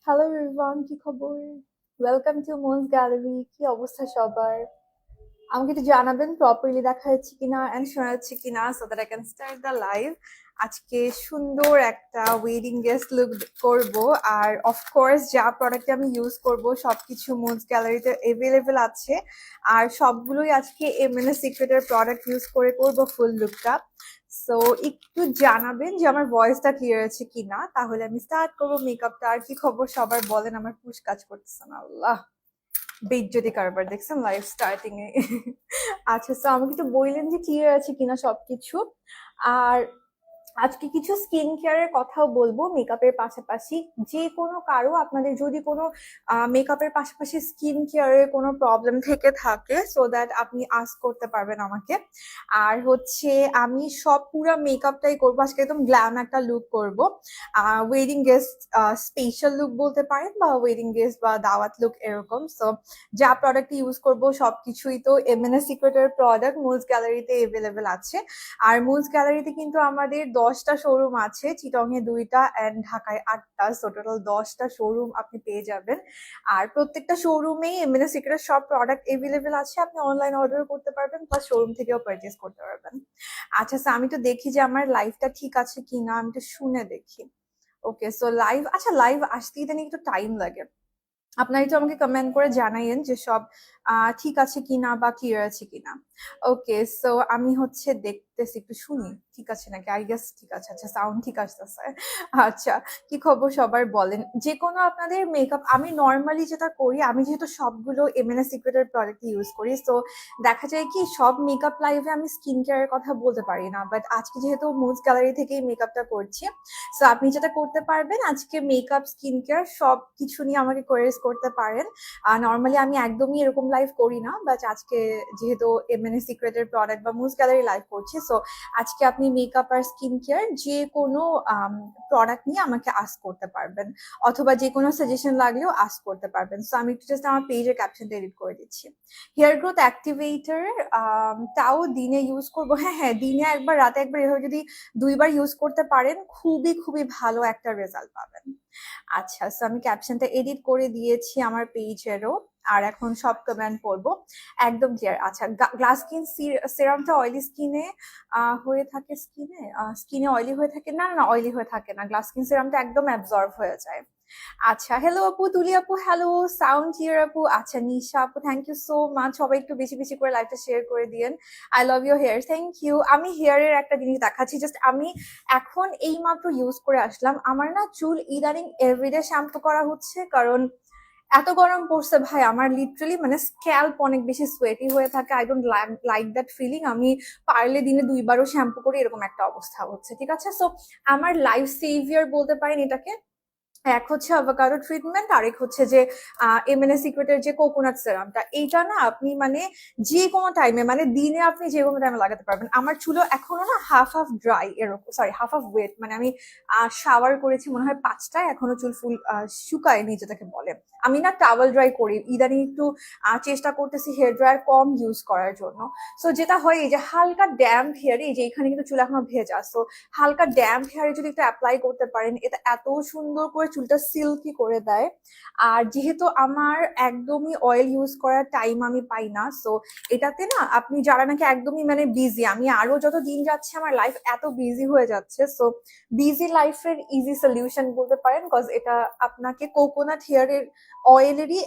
Hello everyone, কি খবর? Welcome to moons gallery. কি অবস্থা সবার? আমাকে একটু জানাবেন প্রপারলি দেখা যাচ্ছে কিনা এন্ড শোনা যাচ্ছে কিনা, so that I can start the live. আজকে সুন্দর একটা ওয়েডিং গেস্ট লুক করব। আর অফকোর্স যা প্রোডাক্ট আমি ইউজ করব সবকিছু মুনস গ্যালারিতে এভেলেবেল আছে। আর সবগুলোই আজকে এমএনএস সিক্রেটের প্রোডাক্ট ইউজ করে করব ফুল লুকটা। সো একটু জানাবেন যে আমার ভয়েসটা ক্লিয়ার আছে কিনা, তাহলে আমি স্টার্ট করবো মেকআপটা। আর কি খবর সবার বলেন, আমার পুশ কাজ করতেছে না, আল্লাহ বেইজ্জতি কারবার দেখছেন লাইভ স্টার্টিং এ। আচ্ছা, তো আমাকে একটু বললেন যে ক্লিয়ার আছে কিনা সবকিছু। আর আজকে কিছু স্কিন কেয়ারের কথাও বলবো মেকআপের পাশাপাশি। যে কোনো কারো আপনাদের যদি কোনো মেকআপের পাশাপাশি স্কিন কেয়ারের কোনো প্রবলেম থেকে থাকে, সো দ্যাট আপনি আস্ক করতে পারবেন আমাকে। আর হচ্ছে আমি সব পুরো মেকআপটাই করবো আজকে, একদম গ্ল্যাম একটা লুক করব। ওয়েডিং গেস্ট স্পেশাল লুক বলতে পারেন, বা ওয়েডিং গেস্ট বা দাওয়াত লুক এরকম। সো যা প্রোডাক্ট ইউজ করব সবকিছুই তো এমএনএস সিক্রেটের প্রোডাক্ট মুজ গ্যালারিতে এভেলেবেল আছে। আর মুজ গ্যালারিতে কিন্তু আমাদের 10টা শোরুম আছে, চিটংয়ে 2টা এন্ড ঢাকায় 8টা, সো টোটাল 10টা শোরুম আপনি পেয়ে যাবেন। আর প্রত্যেকটা শোরুমেই এমএনএস সিক্রেটের সব প্রোডাক্ট এভেলেবেল আছে, আপনি অনলাইন অর্ডার করতে পারবেন প্লাস শোরুম থেকেও পারচেজ করতে পারবেন। আচ্ছা, সো আমি তো দেখি যে আমার লাইভটা ঠিক আছে কিনা, আমি তো শুনে দেখি। ওকে, সো লাইভ, আচ্ছা লাইভ আসতে ইদানিং একটু টাইম লাগে। আপনারা একটু আমাকে কমেন্ট করে জানাইয়েন যে সব ঠিক আছে কিনা বা ক্লিয়ার আছে কিনা। ওকে, সো আমি হচ্ছে দেখতেছি, একটু শুনি ঠিক আছে নাকি। আই গেস ঠিক আছে। আচ্ছা, সাউন্ড ঠিক আসতেছে। আচ্ছা, কি খবর সবার বলেন। যে কোনো আপনাদের মেকআপ আমি নর্মালি যেটা করি, আমি যেহেতু সবগুলো এমএনএস সিক্রেটের প্রোডাক্ট ইউজ করি, সো দেখা যায় কি সব মেকআপ লাইভে আমি স্কিন কেয়ারের কথা বলতে পারি না, বাট আজকে যেহেতু মুজ গ্যালারি থেকেই মেকআপটা করছি, সো আপনি যেটা করতে পারবেন আজকে মেকআপ স্কিন কেয়ার সব কিছু নিয়ে আমাকে কোয়েরিজ করতে পারেন। নর্মালি আমি একদমই এরকম লাইভ করি না, বাট আজকে যেহেতু এমএনএস সিক্রেটের প্রোডাক্ট বা মুজ গ্যালারি লাইভ করছি, সো আজকে আপনি মেকআপ আর স্কিন কেয়ার যে কোনো প্রোডাক্ট নিয়ে আমাকে আস্ক করতে পারবেন, অথবা যে কোনো সাজেশন লাগলেও আস্ক করতে পারবেন। সো আমি একটু জাস্ট আমার পেজের ক্যাপশনটা এডিট করে দিচ্ছি। হেয়ার গ্রোথ অ্যাক্টিভেটর তাও দিনে ইউজ করবো। হ্যাঁ হ্যাঁ, দিনে একবার রাতে একবার, এভাবে যদি 2বার ইউজ করতে পারেন খুবই খুবই ভালো একটা রেজাল্ট পাবেন। আচ্ছা, সো আমি ক্যাপশনটা এডিট করে দিয়েছি আমার পেজেরও। আর এখন সব কমেন্ট পড়বো, একদম ক্লিয়ার। আচ্ছা, গ্লাস স্কিন সেরামটা অয়েলি স্কিনে হয়ে থাকে, স্কিনে অয়েলি হয়ে থাকে না? না, অয়েলি হয়ে থাকে না, গ্লাস স্কিন সেরামটা একদম অ্যাবজর্ব হয়ে যায়। আচ্ছা, হ্যালো আপু, তুলি আপু হ্যালো, সাউন্ড ক্লিয়ার আপু। আচ্ছা, নিশা আপু থ্যাংক ইউ সো মাচ। সবাই একটু বেশি বেশি করে লাইভটা শেয়ার করে দিয়েন। I love your hair, thank you. আমি হেয়ারের একটা জিনিস দেখাচ্ছি, জাস্ট আমি এখন এই মাত্র ইউজ করে আসলাম। আমার না চুল ইদানিং এভরিডে শ্যাম্পু করা হচ্ছে, কারণ এত গরম পড়ছে ভাই, আমার লিটারালি মানে স্ক্যাল্প অনেক বেশি সোয়েটি হয়ে থাকে। I don't like that feeling. আমি পারলে দিনে 2বারও শ্যাম্পু করি, এরকম একটা অবস্থা হচ্ছে, ঠিক আছে। সো আমার লাইফ সেভিয়ার বলতে পারেন এটাকে। এক হচ্ছে অ্যাভোকাডো ট্রিটমেন্ট, আরেক হচ্ছে যে এমএনএস সিক্রেটের যে কোকোনাট সেরামটা। এইটা না আপনি মানে যে কোনো টাইমে, মানে দিনে আপনি যে কোনো টাইমে লাগাতে পারবেন। আমার চুলও এখনো না হাফ হাফ ড্রাই, এরকম সরি হাফ হাফ ওয়েট, মানে আমি শাওয়ার করেছি মনে হয় 5টায়, এখনো চুল ফুল শুকায়নি যেটাকে বলে। আমি না টাওয়েল ড্রাই করি ইদানিং, একটু চেষ্টা করতেছি হেয়ার ড্রায়ার কম ইউজ করার জন্য। সো যেটা হয় এই যে হালকা ড্যাম্প হেয়ারে, এই যে এখানে কিন্তু চুল এখনো ভেজা, সো হালকা ড্যাম্প হেয়ারে যদি একটু অ্যাপ্লাই করতে পারেন, এটা এত সুন্দর করে চুলটা সিল্কি করে দেয়। আর যেহেতু আমার একদমই অয়েল ইউজ করার টাইম আমি পাই না, সো এটাতে না আপনি যারা নাকি একদমই মানে বিজি, আমি আরো যত দিন যাচ্ছে আমার লাইফ এত বিজি হয়ে যাচ্ছে, সো বিজি লাইফের ইজি সলিউশন বলতে পারেন, কজ এটা আপনাকে কোকোনাট হেয়ারের অয়েলেরই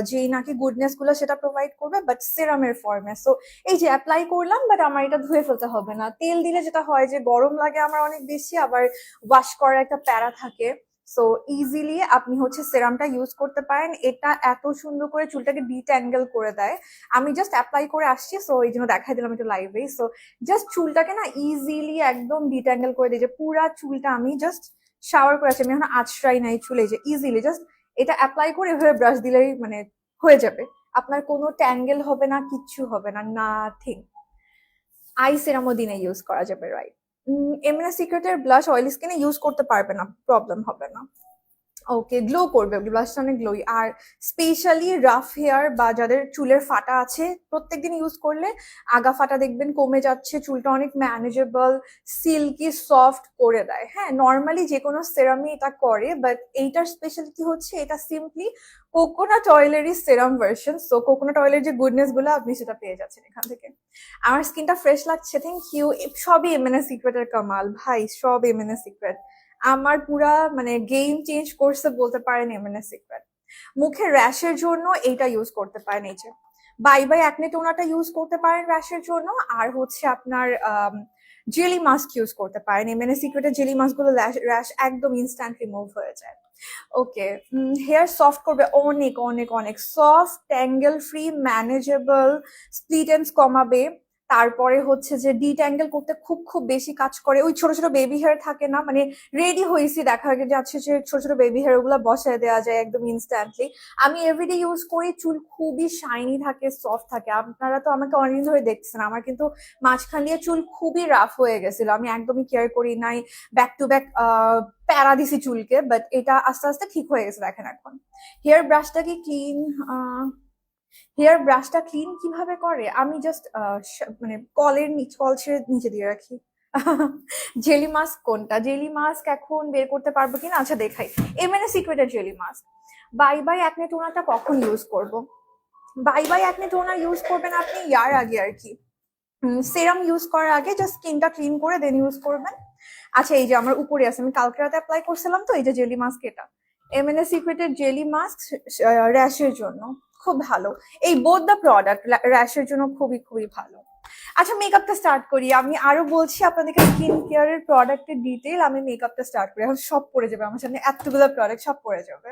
যেই নাকি গুডনেস গুলো সেটা প্রোভাইড করবে, বাট সেরামের ফর্মে। সো এই যে অ্যাপ্লাই করলাম, বাট আমার এটা ধুয়ে ফেলতে হবে না। তেল দিলে যেটা হয় যে গরম লাগে আমার অনেক বেশি, আবার ওয়াশ করার একটা প্যারা থাকে। সো ইজিলি আপনি হচ্ছে সেরামটা ইউজ করতে পারেন, এটা এত সুন্দর করে চুলটাকে ডিট্যাঙ্গেল করে দেয়। আমি জাস্ট অ্যাপ্লাই করে আসছি, সো এই জন্য দেখাই দিলাম একটু লাইভে। সো জাস্ট চুলটাকে না ইজিলি একদম ডিট্যাঙ্গেল করে দিই, যে পুরা চুলটা আমি জাস্ট শাওয়ার করে আসছি, আমি এখন আঁচড়াই নাই চুলে, যে ইজিলি জাস্ট এটা অ্যাপ্লাই করে এভাবে ব্রাশ দিলেই মানে হয়ে যাবে। আপনার কোনো ট্যাঙ্গেল হবে না, কিচ্ছু হবে না, নাথিং। আই সেরামও দিনে ইউজ করা যাবে, রাইট। এমএনএস সিক্রেটের ব্লাশ অয়েলি স্কিনে ইউজ করতে পারবে না, প্রবলেম হবে না। ওকে, গ্লো করবে, ব্লাশটা অনেক গ্লোই। আর স্পেশালি রাফ হেয়ার বা যাদের চুলের ফাটা আছে, প্রত্যেকদিন ইউজ করলে আগা ফাটা দেখবেন কমে যাচ্ছে, চুলটা অনেক ম্যানেজেবল, সিল্কি সফট করে দেয়। হ্যাঁ, নর্মালি যে কোনো সেরামই এটা করে, বাট এইটার স্পেশালিটি হচ্ছে এটা সিম্পলি কোকোনাট অয়েলেরই সেরাম ভার্সন। সো কোকোনাট অয়েলের যে গুডনেস গুলো আপনি সেটা পেয়ে যাচ্ছেন এখান থেকে। আমার স্কিনটা ফ্রেশ লাগছে, থ্যাংক ইউ। সবই এমএনএস সিক্রেটের কামাল ভাই, সব এমএনএস সিক্রেট। আমার পুরা মানে গেম চেঞ্জ করছে বলতে পারেন এমএনএস সিক্রেট। মুখে র্যাশের জন্য এইটা ইউজ করতে পারেন, এই যে বাই বাই অ্যাকনে টোনারটা ইউজ করতে পারেন র্যাশের জন্য। আর হচ্ছে আপনার জেলি মাস্ক ইউজ করতে পারেন। এমএনএস সিক্রেটের জেলি মাস্ক গুলো র্যাশ একদম ইনস্ট্যান্ট রিমুভ হয়ে যায়। ওকে, হেয়ার সফট করবে অনেক অনেক অনেক, soft, tangle free, manageable, split ends কমাবে। তারপরে হচ্ছে যে ডিট্যাঙ্গেল করতে খুব খুব বেশি কাজ করে। ওই ছোট ছোট বেবি হেয়ার থাকে না, মানে রেডি হয়েছি দেখা যাচ্ছে যে ছোট ছোট বেবি হেয়ার ওগুলো বসায় দেওয়া যায় একদম ইনস্ট্যান্টলি। আমি এভরিডে ইউজ করি, চুল খুবই শাইনি থাকে, সফট থাকে। আপনারা তো আমাকে অনেকদিন ধরে দেখছেন, আমার কিন্তু মাঝখান দিয়ে চুল খুবই রাফ হয়ে গেছিল, আমি একদমই কেয়ার করি নাই, ব্যাক টু ব্যাক প্যারা দিছি চুলকে, বাট এটা আস্তে আস্তে ঠিক হয়ে গেছে দেখেন এখন। হেয়ার ব্রাশটা কি ক্লিন, হেয়ার ব্রাশটা ক্লিন কিভাবে করে, আমি জাস্ট মানে কল ছেড়ে নিচে দিয়ে রাখি। জেলি মাস্ক কোনটা, জেলি মাস্ক এখন বের করতে পারবো কিনা, আচ্ছা দেখাই। এমএনএস সিক্রেটের jelly mask. Bye bye acne টোনারটা কখন ইউজ করব? Bye bye acne toner use করবেন আপনি ইয়ার আগে আর কি, সেরাম ইউজ করার আগে জাস্ট স্কিনটা ক্লিন করে দেন ইউজ করবেন। আচ্ছা, এই যে আমার উপরে আছে, আমি কালকে রাতে অ্যাপ্লাই করছিলাম তো, এই যে জেলি মাস্ক, এটা এমএনএস সিক্রেটের জেলি মাস্ক র্যাশের জন্য খুব ভালো। এই বোথ দ্য প্রোডাক্ট র্যাশের জন্য খুবই খুবই ভালো। আচ্ছা, মেকআপটা স্টার্ট করি। আমি আরো বলছি আপনাদেরকে স্কিন কেয়ারের প্রোডাক্টের ডিটেল। আমি মেকআপটা স্টার্ট করি, এখন সব পড়ে যাবে আমার সামনে, এতগুলো প্রোডাক্ট সব পড়ে যাবে।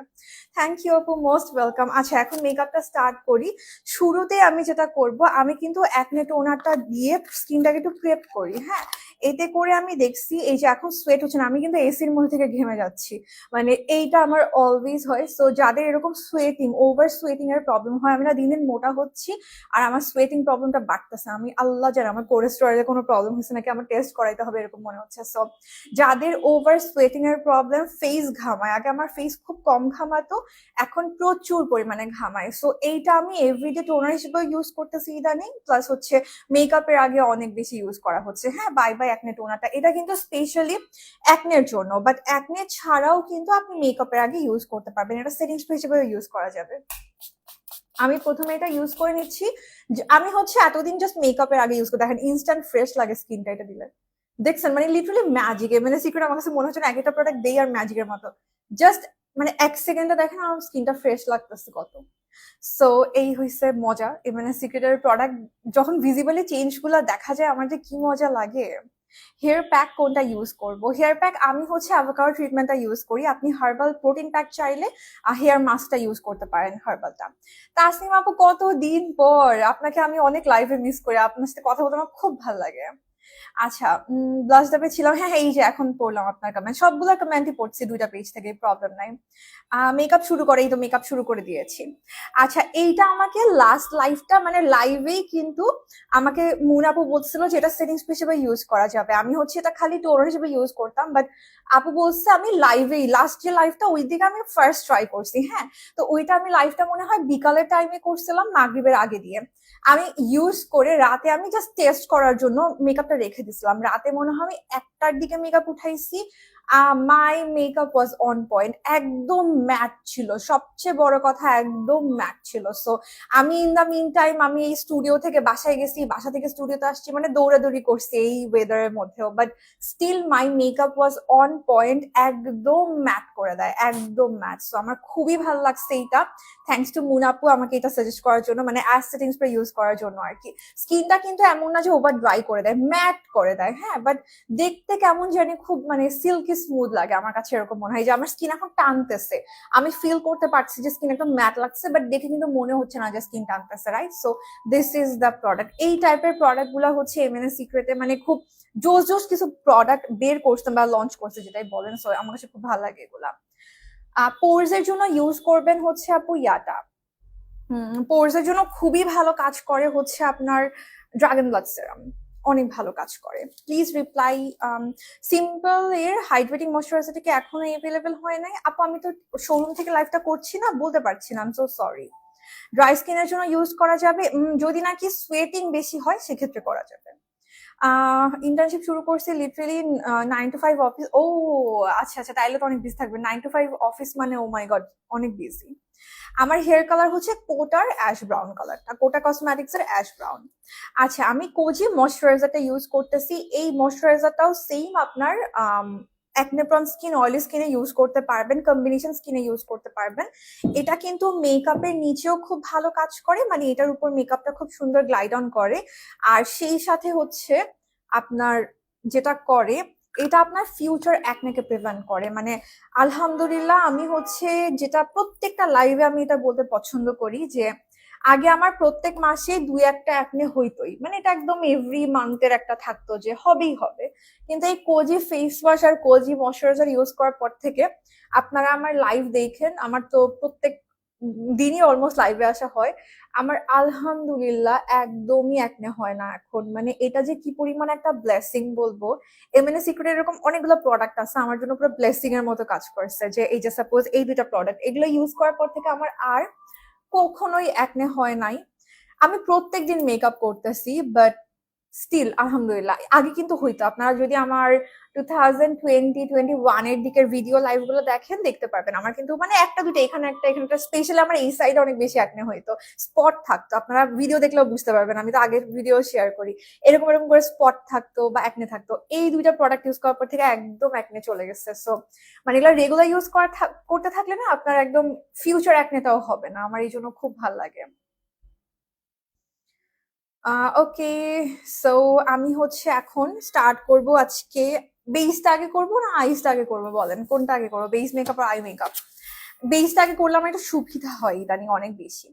থ্যাংক ইউ আপু, মোস্ট ওয়েলকাম। আচ্ছা, এখন মেকআপটা স্টার্ট করি। শুরুতে আমি যেটা করব, আমি কিন্তু অ্যাকনে টোনারটা দিয়ে স্কিনটাকে একটু প্রেপ করি। হ্যাঁ, এতে করে আমি দেখছি এই যে এখন সোয়েট হচ্ছে না, আমি কিন্তু এসির মধ্যে থেকে ঘেমে যাচ্ছি, মানে এইটা আমার অলওয়েজ হয়। সো যাদের এরকম সোয়েটিং, ওভার সোয়েটিং এর প্রবলেম হয়, আমি না দিন দিন মোটা হচ্ছি আর আমার সোয়েটিং প্রবলেমটা বাড়তেছে, আমি আল্লাহ জানে আমার কোলেস্টেরলের কোনো প্রবলেম হচ্ছে নাকি, আমার টেস্ট করাইতে হবে এরকম মনে হচ্ছে। সো যাদের ওভার সোয়েটিং এর প্রবলেম, ফেস ঘামায়, আগে আমার ফেস খুব কম ঘামাতো, এখন প্রচুর পরিমাণে ঘামায়, সো এইটা আমি এভরিডে টোনার হিসেবে ইউজ করতেছি ইদানিং, প্লাস হচ্ছে মেকআপের আগে অনেক বেশি ইউজ করা হচ্ছে। হ্যাঁ, বাই বাই অ্যাকনে টোনারটা, এটা কিন্তু স্পেশালি অ্যাকনের জন্য, বাট অ্যাকনে ছাড়াও কিন্তু আপনি মেকআপের আগে ইউজ করতে পারবেন, এটা সেটিং স্প্রে হিসেবেও ইউজ করা যাবে। আমি প্রথমে এটা ইউজ করে নিচ্ছি। আমি হচ্ছে এতদিন জাস্ট মেকআপের আগে ইউজ করি, দেখেন ইনস্ট্যান্ট ফ্রেশ লাগে স্কিনটা এটা দিলে, দেখছেন মানে লিটারালি ম্যাজিক। মানে সিক্রেট আমার কাছে মনে হচ্ছে না এক একটা প্রোডাক্ট দেই আর ম্যাজিকের মতো, জাস্ট মানে এক সেকেন্ডে দেখেন আমার স্কিনটা ফ্রেশ লাগতেছে কত। সো এই হইছে মজা, মানে সিক্রেটের প্রোডাক্ট যখন ভিজিবলি চেঞ্জ গুলা দেখা যায় আমার যে কি মজা লাগে। হেয়ার প্যাক কোনটা ইউজ করব? হেয়ার প্যাক আমি হচ্ছে অ্যাভোকাডো ট্রিটমেন্টটা ইউজ করি, আপনি হার্বাল প্রোটিন প্যাক চাইলে হেয়ার মাস্কটা ইউজ করতে পারেন হার্বালটা। তাসনিম আপু, কতদিন পর আপনাকে আমি অনেক লাইভে মিস করি, আপনার সাথে কথা বলতে আমার খুব ভালো লাগে। আচ্ছা, ব্লাশ দাবে ছিলাম, হ্যাঁ হ্যাঁ, এই যে এখন পড়লাম আপনার কমেন্ট, সবগুলো কমেন্টই পড়ছি দুইটা পেজ থেকে, প্রবলেম নাই। মেকআপ শুরু করে, এই তো মেকআপ শুরু করে দিয়েছি। আচ্ছা, এইটা আমাকে লাস্ট লাইভটা মানে লাইভেই কিন্তু আমাকে মুন আপু বলছিল যে এটা সেটিংস হিসেবে ইউজ করা যাবে, আমি হচ্ছে এটা খালি টোনার হিসেবে ইউজ করতাম, বাট আপু বলছে আমি লাইভেই, লাস্ট যে লাইভটা ওই দিকে আমি ফার্স্ট ট্রাই করছি। হ্যাঁ, তো ওইটা আমি লাইভটা মনে হয় বিকালের টাইমে করছিলাম, মাগরিবের আগে দিয়ে আমি ইউজ করে রাতে আমি জাস্ট টেস্ট করার জন্য মেকআপটা রেখে দিছিলাম, রাতে মনে হয় আমি 1টার দিকে মেকআপ উঠাইছি। My makeup was on point, একদম ম্যাট ছিল, সবচেয়ে বড় কথা একদম ম্যাট ছিল। সো আমি ইন দা মিন টাইম আমি এই স্টুডিও থেকে বাসায় গেছি, বাসা থেকে স্টুডিওতে আসছি, মানে দৌড়াদৌড়ি করছি এই ওয়েদারের মধ্যেও, but still my makeup was on point, একদম ম্যাট করে দেয়, একদম ম্যাট। সো আমার খুবই ভালো লাগছে এইটা, থ্যাংকস টু মুন আপু আমাকে এটা সাজেস্ট করার জন্য, মানে অ্যাজ সেটিং স্প্রে ইউজ করার জন্য আর কি। স্কিনটা কিন্তু এমন না যে ওভার ড্রাই করে দেয়, ম্যাট করে দেয়, হ্যাঁ, বাট দেখতে কেমন জানি খুব মানে সিল্কি স্মুথ লাগে, আমার কাছে এরকম মনে হয় যে আমার স্কিন এখন টানতেছে, আমি ফিল করতে পারছি যে স্কিন একদম ম্যাট লাগছে, বাট দেখে কিন্তু মনে হচ্ছে না যে স্কিন টানতেছে, right? So this is the product. এই টাইপের প্রোডাক্ট গুলো হচ্ছে এমএনএস সিক্রেটে মানে খুব জোস জোস কিছু প্রোডাক্ট বের করছে বা লঞ্চ করছে, যেটাই বলেন। সো আমার কাছে খুব ভালো লাগে এগুলা। পোর্স এর জন্য ইউজ করবেন হচ্ছে আপু ইয়াটা, পোর্স এর জন্য খুবই ভালো কাজ করে হচ্ছে আপনার ড্রাগন ব্লাড সেরাম, অনেক ভালো কাজ করে। Please reply. সিম্পল এর হাইড্রেটিং ময়শ্চারাইজারটা কি এখনো অ্যাভেলেবেল হয় নাই? আপু আমি তো শোরুম থেকে লাইভটা করছি না, বলতে পারছি না, I am so sorry. Dry স্কিনের জন্য ইউজ করা যাবে, যদি নাকি সোয়েটিং বেশি হয় সেক্ষেত্রে করা যাবে। ইন্টার্নশিপ শুরু করছি লিটারেলি 9 to 5 অফিস। ও আচ্ছা আচ্ছা, তাইলে তো অনেক বিজি থাকবে। 9 to 5 অফিস মানে ও মাই গড, অনেক বিজি। আমার হেয়ার কালার হচ্ছে কোটার অ্যাশ ব্রাউন কালারটা, কোটা কসমেটিক্স এর অ্যাশ ব্রাউন। আচ্ছা, আমি কোজি ময়শ্চারাইজারটা ইউজ করতেছি। এই ময়শ্চারাইজারটাও সেম আপনার অ্যাকনে প্রন স্কিন, অয়েলি স্কিনে ইউজ করতে পারবেন, কম্বিনেশন স্কিনে ইউজ করতে পারবেন। এটা কিন্তু মেকআপের নিচেও খুব ভালো কাজ করে, মানে এটার উপর মেকআপটা খুব সুন্দর গ্লাইড অন করে। আর সেই সাথে হচ্ছে আপনার যেটা করে, এটা আপনার ফিউচার অ্যাকনেকে প্রিভেন্ট করে। মানে আলহামদুলিল্লাহ, আমি হচ্ছে যেটা প্রত্যেকটা লাইভে আমি এটা বলতে পছন্দ করি যে আগে আমার প্রত্যেক মাসে 2-1টা অ্যাকনে হইতোই, মানে এটা একদম এভরি মান্থের একটা থাকতো যে হবেই হবে। কিন্তু এই কোজি ফেস ওয়াশ আর কোজি ময়শ্চারাইজার ইউজ করার পর থেকে আপনারা আমার লাইভ দেখেন, আমার তো প্রত্যেক দিনই অলমোস্ট লাইভে আসা হয়, আমার আলহামদুলিল্লাহ একদমই অ্যাকনে হয় না এখন। মানে এটা যে কি পরিমাণ একটা ব্লেসিং বলবো। এমএনএ সিক্রেট এরকম অনেকগুলো প্রোডাক্ট আছে আমার জন্য পুরো ব্লেসিং এর মতো কাজ করছে, যে এই যে সাপোজ এই দুইটা প্রোডাক্ট, এগুলো ইউজ করার পর থেকে আমার আর কখনোই অ্যাকনে হয় নাই। আমি প্রত্যেকদিন মেকআপ করতেছি, বাট স্টিল আলহামদুলিল্লাহ। আগে কিন্তু হইতো, আপনারা যদি আমার 2020-21 এর দিকের ভিডিও লাইভ গুলো দেখেন দেখতে পারবেন, আমার কিন্তু মানে একটা দুটো এখানে একটা এখানে একটা, স্পেশালি আমার এই সাইডে অনেক বেশি অ্যাকনে হইতো, স্পট থাকতো। আপনারা ভিডিও দেখলেও বুঝতে পারবেন, আমি তো আগের ভিডিও শেয়ার করি, এরকম এরকম করে স্পট থাকতো বা অ্যাকনে থাকতো। এই দুইটা প্রোডাক্ট ইউজ করার পর থেকে একদম অ্যাকনে চলে গেছে। সো মানে এগুলো রেগুলার ইউজ করতে থাকলে না আপনার একদম ফিউচার অ্যাকনেটাও হবে না। আমার এই জন্য খুব ভালো লাগে। ওকে, সো আমি হচ্ছে এখন স্টার্ট করব আজকে। বেসটা আগে করবো না আইসটা আগে করবো বলেন, কোনটা আগে করবো? বেস মেকআপ আর আই মেকআপ? বেসটা আগে করলে আমার একটু সুবিধা হয় ইদানিং অনেক বেশি।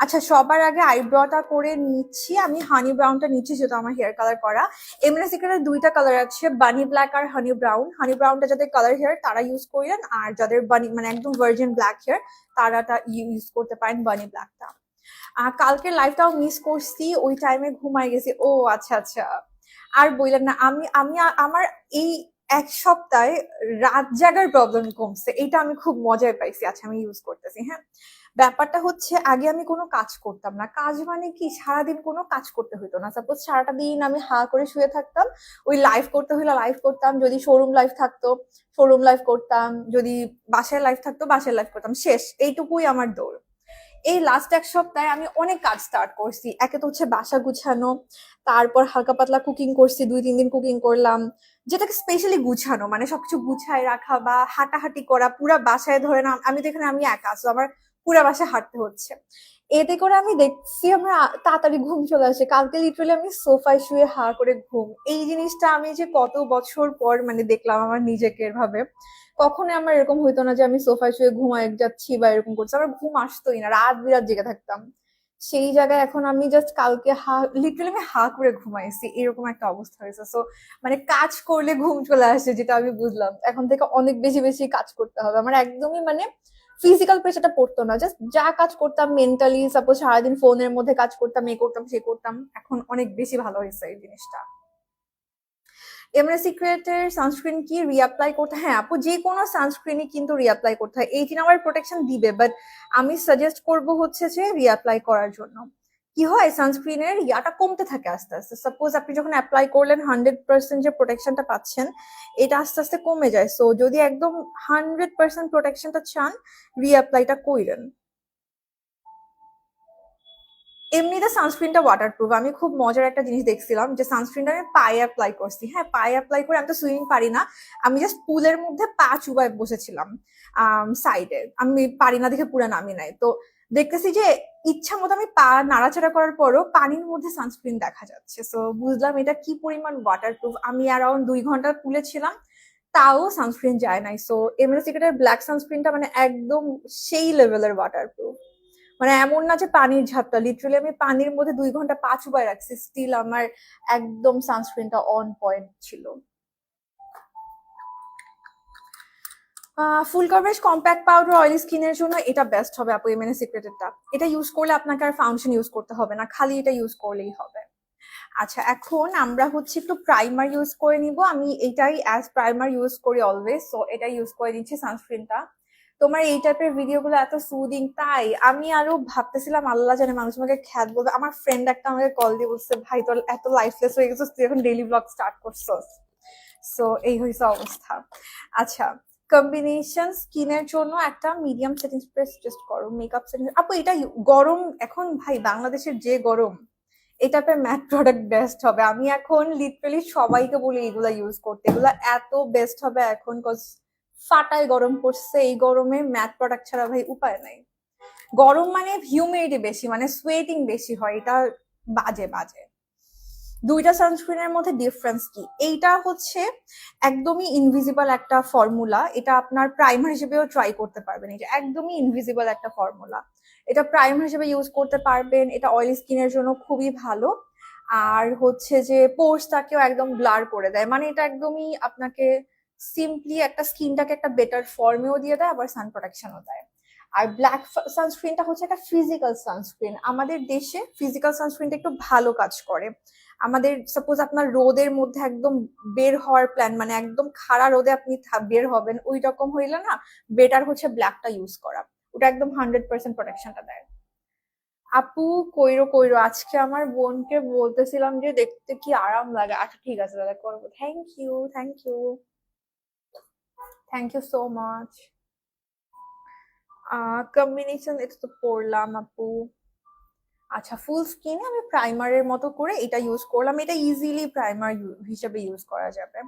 আচ্ছা, সবার আগে আইব্রোটা করে নিচ্ছি। আমি হানি ব্রাউনটা নিচ্ছি যেহেতু আমার হেয়ার কালার করা। এমএনএস সিক্রেটের দুইটা কালার আছে, বানি ব্ল্যাক আর হানি ব্রাউন। হানি ব্রাউনটা যাদের কালার হেয়ার তারা ইউজ করেন, আর যাদের বানি মানে একদম ভার্জিন ব্ল্যাক হেয়ার তারা ইউজ করতে পারেন বানি ব্ল্যাকটা। কালকের লাইভটাও মিস করছি, ওই টাইমে ঘুমাই গেছি। ও আচ্ছা আচ্ছা, আর বললেন না। আমার এই এক সপ্তাহে রাত জাগার প্রবলেম কমছে, এটা আমি খুব মজায় পাইছি। আচ্ছা, আমি ইউজ করতেছি। হ্যাঁ, ব্যাপারটা হচ্ছে আগে আমি কোনো কাজ করতাম না। কাজ মানে কি, সারাদিন কোনো কাজ করতে হইতো না। সাপোজ সারাটা দিন আমি হা করে শুয়ে থাকতাম, ওই লাইভ করতে হইলে লাইভ করতাম, যদি শোরুম লাইভ থাকতো শোরুম লাইভ করতাম, যদি বাসায় লাইভ থাকতো বাসায় লাইভ করতাম, শেষ। এইটুকুই আমার দৌড়। এই লাস্ট এক সপ্তাহে আমি অনেক কাজ স্টার্ট করছি। একে তো হচ্ছে বাসা গুছানো, তারপর হালকা পাতলা কুকিং করছি, 2-3 দিন কুকিং করলাম, যেটাকে স্পেশালি গুছানো মানে সবকিছু গুছায় রাখা বা হাঁটাহাঁটি করা পুরা বাসায়। ধরে না, আমি তো এখানে আমি একা আছি, আমার পুরা বাসায় হাঁটতে হচ্ছে। এতে করে আমি দেখছি আমার তাড়াতাড়ি ঘুম চলে আসে। কালকে লিটারালি আমি সোফায় শুয়ে হা করে ঘুম, এই জিনিসটা আমি যে কত বছর পর মানে দেখলাম আমার নিজেকে এভাবে। কখনো আমার এরকম হইতো না যে আমি সোফায় শুয়ে ঘুমায় যাচ্ছি বা এরকম করছি, আমার ঘুম আসতোই না, রাত বিরাত জেগে থাকতাম। সেই জায়গায় এখন আমি জাস্ট কালকে লিটারালি আমি হা করে ঘুমাইছি, এরকম একটা অবস্থা হয়েছে। সো মানে কাজ করলে ঘুম চলে আসে, যেটা আমি বুঝলাম এখন থেকে অনেক বেশি বেশি কাজ করতে হবে আমার। একদমই মানে ফিজিক্যাল প্রেশারটা পড়তো না, জাস্ট যা কাজ করতাম মেন্টালি, সাপোজ সারাদিন ফোনের মধ্যে কাজ করতাম, এ করতাম সে করতাম, এখন অনেক বেশি ভালো হয়েছে এই জিনিসটা। এমএনএস সিক্রেটের সানস্ক্রিন কি রিঅ্যাপ্লাই করতে? হ্যাঁ আপু, যে কোনো সানস্ক্রিনই কিন্তু রিঅ্যাপ্লাই করতে হয়। 18 আওয়ার প্রোটেকশন দিবে, বাট আমি সাজেস্ট করব হচ্ছে যে রিঅ্যাপ্লাই করার জন্য। কি হয়, সানস্ক্রিনের ইয়াটা কমতে থাকে আস্তে আস্তে। সাপোজ আপনি যখন অ্যাপ্লাই করলেন 100% যে প্রোটেকশনটা পাচ্ছেন, এটা আস্তে আস্তে কমে যায়। সো যদি একদম 100% প্রোটেকশনটা চান, রিঅ্যাপ্লাইটা কইরেন। এমনিতে সানস্ক্রিনটা ওয়াটারপ্রুফ। আমি খুব মজার একটা জিনিস দেখছিলাম, যে সানস্ক্রিনটা আমি পায়ে অ্যাপ্লাই করছি। হ্যাঁ, পায়ে অ্যাপ্লাই করে, আমি তো সুইমিং পারি না, আমি জাস্ট পুলের মধ্যে পা চুবায় বসেছিলাম সাইডে, আমি পারি না দেখে পুরো নামি নাই। তো দেখতেছি যে ইচ্ছা মতো আমি পা নাড়াচাড়া করার পরও পানির মধ্যে সানস্ক্রিন দেখা যাচ্ছে। সো বুঝলাম এটা কি পরিমাণ ওয়াটারপ্রুফ। আমি অ্যারাউন্ড 2 ঘন্টা পুলে ছিলাম, তাও সানস্ক্রিন যায় নাই। সো এমএনএস সিক্রেটের ব্ল্যাক সানস্ক্রিনটা মানে একদম সেই লেভেলের ওয়াটারপ্রুফ। মানে এমন না যে পানির ঝাপটা, লিটারালি আমি পানির মধ্যে 2 ঘন্টা পা চুবাই রাখছি, স্টিল আমার একদম সানস্ক্রিনটা অন পয়েন্ট ছিল। ফুল কভারেজ কম্প্যাক্ট পাউডার অয়েলি স্কিনের জন্য এটা বেস্ট হবে আপু, এমএনএস সিক্রেটেরটা। এটা ইউজ করলে আপনাকে আর ফাউন্ডেশন ইউজ করতে হবে না, খালি এটা ইউজ করলেই হবে। আচ্ছা, এখন আমরা হচ্ছে একটু প্রাইমার ইউজ করে নিব। আমি এটাই অ্যাজ প্রাইমার ইউজ করি অলওয়েজ, সো এটা ইউজ করে নিচ্ছি সানস্ক্রিনটা। তোমার এই টাইপের ভিডিও গুলো এত সুদিং, তাই আমি আরো ভাবতেছিলাম আল্লাহ জানে মানুষ আমাকে খ্যাত বলবে। আমার ফ্রেন্ড একটা আমাকে কল দিয়ে বলছে, ভাই তোর এত লাইফলেস হয়ে গেছিস, তুই এখন ডেইলি ব্লগ স্টার্ট করছস। সো এই হয়েছে অবস্থা। আচ্ছা, কম্বিনেশন স্কিনের জন্য একটা মিডিয়াম সেটিং স্প্রে সাজেস্ট করো। মেকআপ সেটিং আপু, এটা গরম এখন ভাই, বাংলাদেশের যে গরম, এই টাইপের ম্যাট প্রোডাক্ট বেস্ট হবে। আমি এখন লিটারালি সবাইকে বলি এগুলা ইউজ করতে, এগুলা এত বেস্ট হবে এখন, কজ ফাটায় গরম পড়ছে, এই গরমে ম্যাট প্রোডাক্ট ছাড়া ভাই উপায় নাই। গরম মানে হিউমিডিটি বেশি, মানে সোয়েটিং বেশি হয়, এটা বাজে বাজে। দুইটা সানস্ক্রিনের মধ্যে ডিফারেন্স কি? এইটা হচ্ছে একদমই ইনভিজিবল একটা ফর্মুলা, এটা আপনার প্রাইমার হিসেবেও ট্রাই করতে পারবেন। এটা একদমই ইনভিজিবল একটা ফর্মুলা, এটা প্রাইমার হিসেবে ইউজ করতে পারবেন। এটা অয়েলি স্কিনের জন্য খুবই ভালো। আর হচ্ছে যে পোর্সটাকেও একদম ব্লার করে দেয়, মানে এটা একদমই আপনাকে সিম্পলি একটা স্কিনটাকে একটা বেটার ফর্মেও দিয়ে দেয়, আবার সান প্রোটেকশনও দেয়। আর ব্ল্যাক সানস্ক্রিনটা হচ্ছে একটা ফিজিক্যাল সানস্ক্রিন। আমাদের দেশে ফিজিক্যাল সানস্ক্রিনটা একটু ভালো কাজ করে। আমাদের সাপোজ আপনার রোদের মধ্যে একদম বের হওয়ার প্ল্যান, মানে একদম খাড়া রোদে আপনি বের হবেন, ওই রকম হইলে না বেটার হচ্ছে ব্ল্যাকটা ইউজ করা। ওটা একদম 100% প্রোটেকশনটা দেয়। আপু, কইরো কইরো, আজকে আমার বোনকে বলতেছিলাম যে দেখতে কি আরাম লাগে। আচ্ছা ঠিক আছে দাদা, করবো। Thank you, thank you, thank you so much. Combination এটা তো পড়লাম আপু। আচ্ছা, ফুল স্কিনে আমি প্রাইমারের মতো করে এটা ইউজ করলাম। এটা ইজিলি প্রাইমার হিসেবে ইউজ করা যাবে।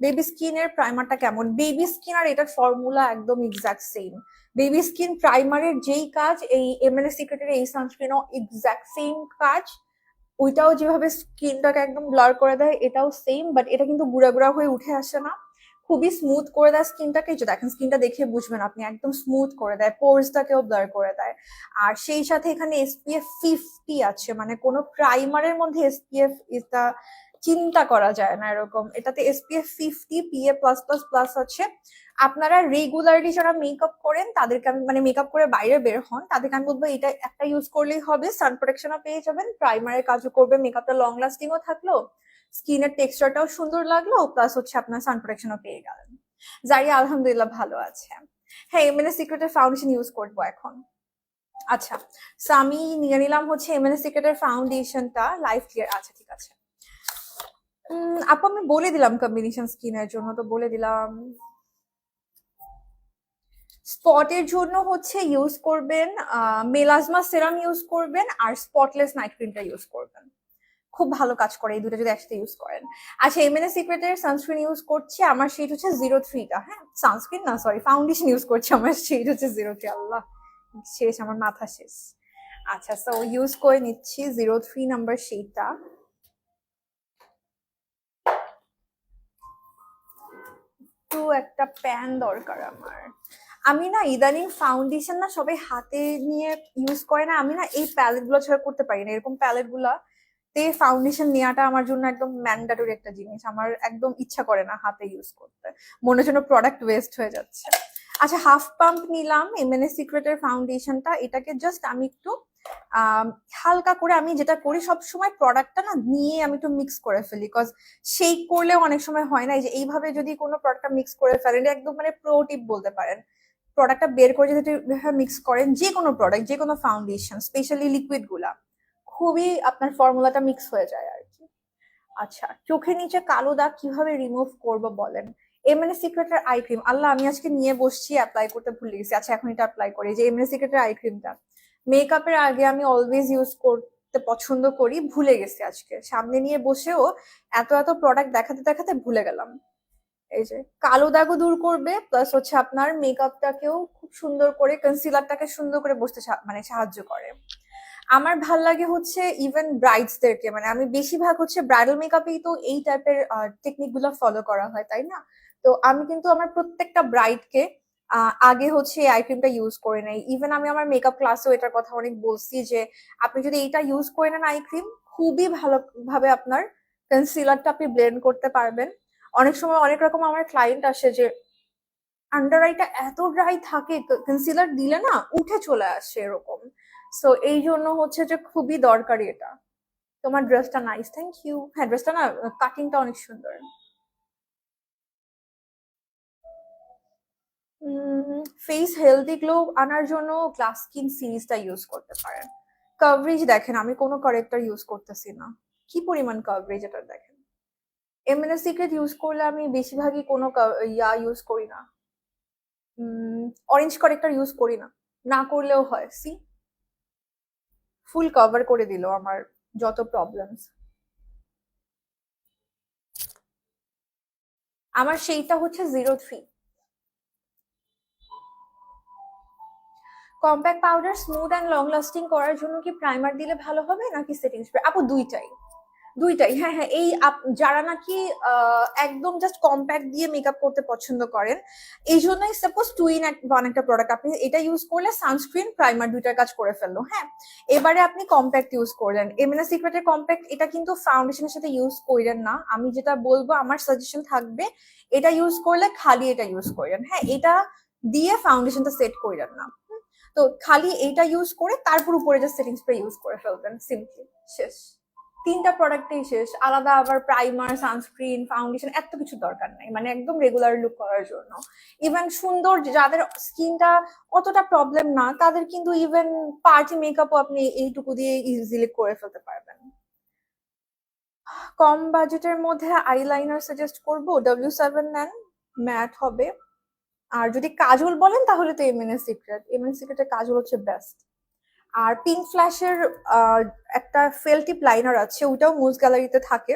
বেবি স্কিনের প্রাইমারটা কেমন? বেবি স্কিন আর এটার ফর্মুলা একদম এক্সাক্ট সেম। বেবি স্কিন প্রাইমারের যেই কাজ, এই এমএনএস সিক্রেটের এই সানস্ক্রিনও এক্সাক্ট সেম কাজ। ওইটাও যেভাবে স্কিনটাকে একদম ব্লার করে দেয়, এটাও সেম, বাট এটা কিন্তু গুঁড়া গুঁড়া হয়ে উঠে আসে না, খুবই স্মুথ করে দেয় স্কিনটাকে। যে দেখেন স্কিনটা দেখে বুঝবেন আপনি, একদম স্মুথ করে দেয়, পোর্সটাকেও ব্লার করে দেয়। আর সেই সাথে এখানে এসপিএফ 50 আছে, মানে কোনো প্রাইমারের মধ্যে এসপিএফ এটা চিন্তা করা যায় না এরকম। এটাতে SPF 50, PA plus plus plus আছে। আপনারা রেগুলারলি যারা মেকআপ করেন তাদেরকে আমি, মানে মেকআপ করে বাইরে বের হন, তাদেরকে আমি বলবো এটা একটা ইউজ করলেই হবে। সান প্রোটেকশনও পেয়ে যাবেন, প্রাইমারের কাজও করবে, মেকআপটা লং লাস্টিংও থাকলো, স্কিনের টেক্সচারটাও সুন্দর লাগলো, প্লাস হচ্ছে আপনার সান প্রোটেকশনও পেয়ে গেলেন। জারিয়া আলহামদুলিল্লাহ ভালো আছে। হ্যাঁ, এমএনএস সিক্রেটের ফাউন্ডেশন ইউজ করবো এখন। আচ্ছা, সো আমি নিয়ে নিলাম হচ্ছে এমএনএস সিক্রেটের ফাউন্ডেশনটা, লাইফ ক্লিয়ার। আচ্ছা ঠিক আছে। আপু আমি বলে দিলাম কম্বিনেশন স্কিনের জন্য, তো বলে দিলাম। স্পটের জন্য হচ্ছে ইউজ করবেন মেলাজমা সেরাম ইউজ করবেন, আর স্পটলেস নাইট ক্রিমটা ইউজ করবেন। খুব ভালো কাজ করে এই দুটো যদি একসাথে ইউজ করেন। আচ্ছা, এমএনএস সিক্রেটের সানস্ক্রিন ইউজ করছি, আমার শেড হচ্ছে 03টা। হ্যাঁ, সানস্ক্রিন না, সরি, ফাউন্ডেশন ইউজ করছি, আমার শেড হচ্ছে 03। আল্লাহ, শেষ, আমার মাথা শেষ। আচ্ছা, সো ইউজ করে নিচ্ছি 03 নাম্বার শেডটা। তো একটা প্যান দরকার আমার। আমি না ইদানিং ফাউন্ডেশন না সবাই হাতে নিয়ে ইউজ করে না, আমি না এই প্যালেট গুলো ছাড়া করতে পারি না। এরকম প্যালেট গুলা তে ফাউন্ডেশন নেওয়াটা আমার জন্য একদম ম্যান্ডেটরি একটা জিনিস। আমার একদম ইচ্ছা করে না হাতে ইউজ করতে, মনে জন্য প্রোডাক্ট ওয়েস্ট হয়ে যাচ্ছে। আচ্ছা, হাফ পাম্প নিলাম এমএনএস সিক্রেটের ফাউন্ডেশনটা। এটাকে জাস্ট আমি একটু হালকা করে, আমি যেটা করি সব সময় প্রোডাক্টটা না নিয়ে আমি একটু মিক্স করে ফেলি, বিকজ শেক করলেও অনেক সময় হয় না। এই যে এইভাবে যদি কোনো প্রোডাক্টটা মিক্স করে ফেলেন, একদম মানে প্রো টিপ বলতে পারেন। প্রোডাক্টটা বের করে যদি মিক্স করেন, যে কোনো প্রোডাক্ট, যে কোনো ফাউন্ডেশন, স্পেশালি লিকুইড গুলা, খুবই আপনার ফর্মুলাটা মিক্স হয়ে যায় আর কি। আচ্ছা, চোখের নিচে কালো দাগ কিভাবে রিমুভ করব বলেন? এমএনএস সিক্রেটের আই ক্রিম, আল্লাহ আমি আজকে নিয়ে বসছি, অ্যাপ্লাই করতে ভুলে গেছি। আচ্ছা, এখন এটা অ্যাপ্লাই করি, যে এমএনএস সিক্রেটের আই ক্রিমটা মেকআপের আগে আমি অলওয়েজ ইউজ করতে পছন্দ করি, ভুলে গেছি আজকে সামনে নিয়ে বসেও এত এত প্রোডাক্ট দেখাতে দেখাতে ভুলে গেলাম। এই যে কালো দাগও দূর করবে, প্লাস হচ্ছে আপনার মেকআপটাকেও খুব সুন্দর করে, কনসিলারটাকে সুন্দর করে বসতে মানে সাহায্য করে। আমার ভাল লাগে হচ্ছে ইভেন ব্রাইডসদেরকে, মানে আমি বেশিরভাগ হচ্ছে ব্রাইডাল মেকআপেই তো এই টাইপের টেকনিক গুলো ফলো করা হয়, তাই না? তো আমি কিন্তু আমার প্রত্যেকটা ব্রাইডকে আগে হচ্ছে এই আই ক্রিমটা ইউজ করে নেই। ইভেন আমি আমার মেকআপ ক্লাসেও এটার কথা অনেক বলছি, যে আপনি যদি এইটা ইউজ করে নেন আই ক্রিম, খুবই ভালোভাবে আপনার কনসিলারটা আপনি ব্লেন্ড করতে পারবেন। অনেক সময় অনেক রকম আমার ক্লায়েন্ট আসে যে আন্ডার আইটা এত ড্রাই থাকে, কনসিলার দিলে না উঠে চলে আসে এরকম। সো এই জন্য হচ্ছে যে খুবই দরকারি এটা। তোমার ড্রেসটা নাইস, থ্যাংক ইউ। হ্যাঁ, ড্রেসটা না কাটিংটা অনেক সুন্দর। ফেস হেলদি গ্লো আনার জন্য গ্লাস স্কিন সিরিজটা ইউজ করতে পারেন। কভারেজ দেখেন, আমি কোনো কারেক্টার ইউজ করতেছি না, কি পরিমাণ কভারেজ এটা দেখেন। এমএনএ সিক্রেট ইউজ করলে আমি বেশিরভাগই কোনো ইউজ করি না, অরেঞ্জ কারেক্টার ইউজ করি না, না করলেও হয়। সি, ফুল কভার করে দিল আমার যত প্রবলেমস। আমার সেইটা হচ্ছে 03। Compact powder smooth and long lasting করার জন্য কি প্রাইমার দিলে ভালো হবে নাকি সেটিং স্প্রে? আপু দুইটাই, দুইটাই। হ্যাঁ হ্যাঁ, এই যারা নাকি একদম জাস্ট কম্প্যাক্ট দিয়ে মেকআপ করতে পছন্দ করেন, এই জন্যই সাপোজ টু ইন ওয়ান একটা প্রোডাক্ট, আপনি এটা ইউজ করলে সানস্ক্রিন প্রাইমার দুইটার কাজ করে ফেললো। হ্যাঁ, এবারে আপনি কম্প্যাক্ট ইউজ করলেন, এমএনএ সিক্রেটের কম্প্যাক্ট, এটা কিন্তু ফাউন্ডেশনের সাথে ইউজ করেন না। আমি যেটা বলবো, আমার সাজেশন থাকবে, এটা ইউজ করলে খালি এটা ইউজ করেন। হ্যাঁ, এটা দিয়ে ফাউন্ডেশনটা সেট করেন না। তো খালি এইটা ইউজ করে তারপর উপরে যে সেটিং স্প্রে ইউজ করে ফেলবেন, সিম্পলি শেষ। তিনটা প্রোডাক্টেই শেষ, আলাদা আবার প্রাইমার, সানস্ক্রিন, ফাউন্ডেশন এত কিছু দরকার নাই, মানে একদম রেগুলার লুক করার জন্য। ইভেন সুন্দর যাদের স্কিনটা অতটা প্রবলেম না, তাদের কিন্তু ইভেন পার্টি মেকআপও আপনি এইটুকু দিয়ে ইজিলি করে ফেলতে পারবেন। কম বাজেটের মধ্যে আইলাইনার সাজেস্ট করবো, W7 নেন, ম্যাট হবে। আর যদি কাজল বলেন তাহলে তো এমএনএ সিক্রেট, এমএনএ সিক্রেটের কাজল হচ্ছে বেস্ট। আর পিঙ্ক ফ্ল্যাশের একটা ফেল টিপ লাইনার আছে, ওইটাও মুজ গ্যালারিতে থাকে,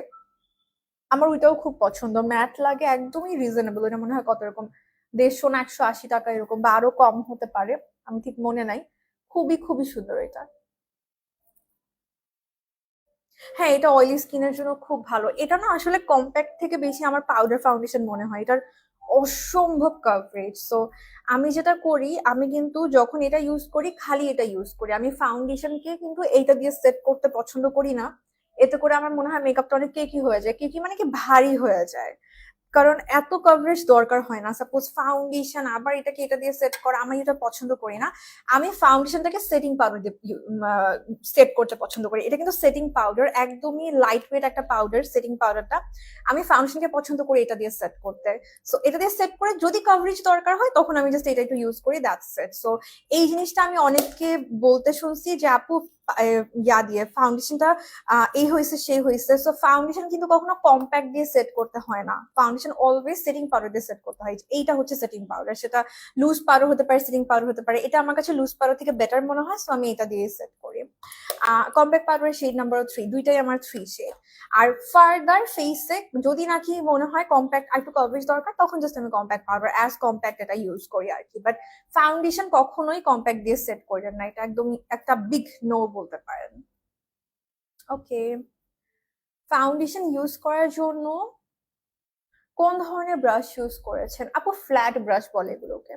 আমার ওইটাও খুব পছন্দ, ম্যাট লাগে, একদমই রিজনেবল। এটা মনে হয় কত এরকম 150 না 180 টাকা এরকম, বা আরো কম হতে পারে, আমি ঠিক মনে নাই। খুবই খুবই সুন্দর এটা। হ্যাঁ, এটা অয়েলি স্কিনের জন্য খুব ভালো। এটা না আসলে কম্প্যাক্ট থেকে বেশি আমার পাউডার ফাউন্ডেশন মনে হয়, এটার অসম্ভব কভারেজ। সো আমি যেটা করি, আমি কিন্তু যখন এটা ইউজ করি খালি এটা ইউজ করি, আমি ফাউন্ডেশনকে কিন্তু এইটা দিয়ে সেট করতে পছন্দ করি না। এতে করে আমার মনে হয় মেকআপটা অনেক কেকি হয়ে যায়, কেকি মানে কি ভারী হয়ে যায়, কারণ এত কভারেজ দরকার হয় না। সাপোজ ফাউন্ডেশন আবার এটাকে এটা দিয়ে সেট করা, আমি এটা পছন্দ করি না। আমি ফাউন্ডেশনটাকে সেটিং পাউডার দিয়ে সেট করতে পছন্দ করি। এটা কিন্তু সেটিং পাউডার, একদমই লাইট ওয়েট একটা পাউডার, সেটিং পাউডারটা। আমি ফাউন্ডেশনকে পছন্দ করি এটা দিয়ে সেট করতে। সো এটা দিয়ে সেট করে যদি কভারেজ দরকার হয় তখন আমি জাস্ট এটা একটু ইউজ করি, দ্যাটস ইট। সো এই জিনিসটা আমি অনেককে বলতে শুনছি যে আপু ইয়া দিয়ে ফাউন্ডেশনটা এই হয়েছে সেই হয়েছে। সো ফাউন্ডেশন কিন্তু কখনো কম্প্যাক্ট দিয়ে সেট করতে হয় না, ফাউন্ডেশন অলওয়েজ সেটিং পাউডার দিয়ে সেট করতে হয়। এইটা হচ্ছে সেটিং পাউডার, সেটা লুজ পাউডার হতে পারে, সেটিং পাউডার হতে পারে, এটা আমার কাছে লুজ পাউডার থেকে বেটার মনে হয়, সো আমি এটা দিয়ে সেট করি। কম্প্যাক্ট পাউডারের শেড নাম্বার 3, দুইটাই আমার 3 শেড। আর ফার্দার ফেসে যদি নাকি মনে হয় কম্প্যাক্ট আর একটু কভারেজ দরকার, তখন জাস্ট আমি কম্প্যাক্ট পাউডার অ্যাজ কম্প্যাক্ট এটা ইউজ করি আর কি। বাট ফাউন্ডেশন কখনোই কম্প্যাক্ট দিয়ে সেট করেন না, এটা একদম একটা বিগ নো বলতে পারেন। ওকে, ফাউন্ডেশন ইউজ করার জন্য কোন ধরনের ব্রাশ ইউজ করেছেন? আপু ফ্ল্যাট ব্রাশ বলে এগুলোকে।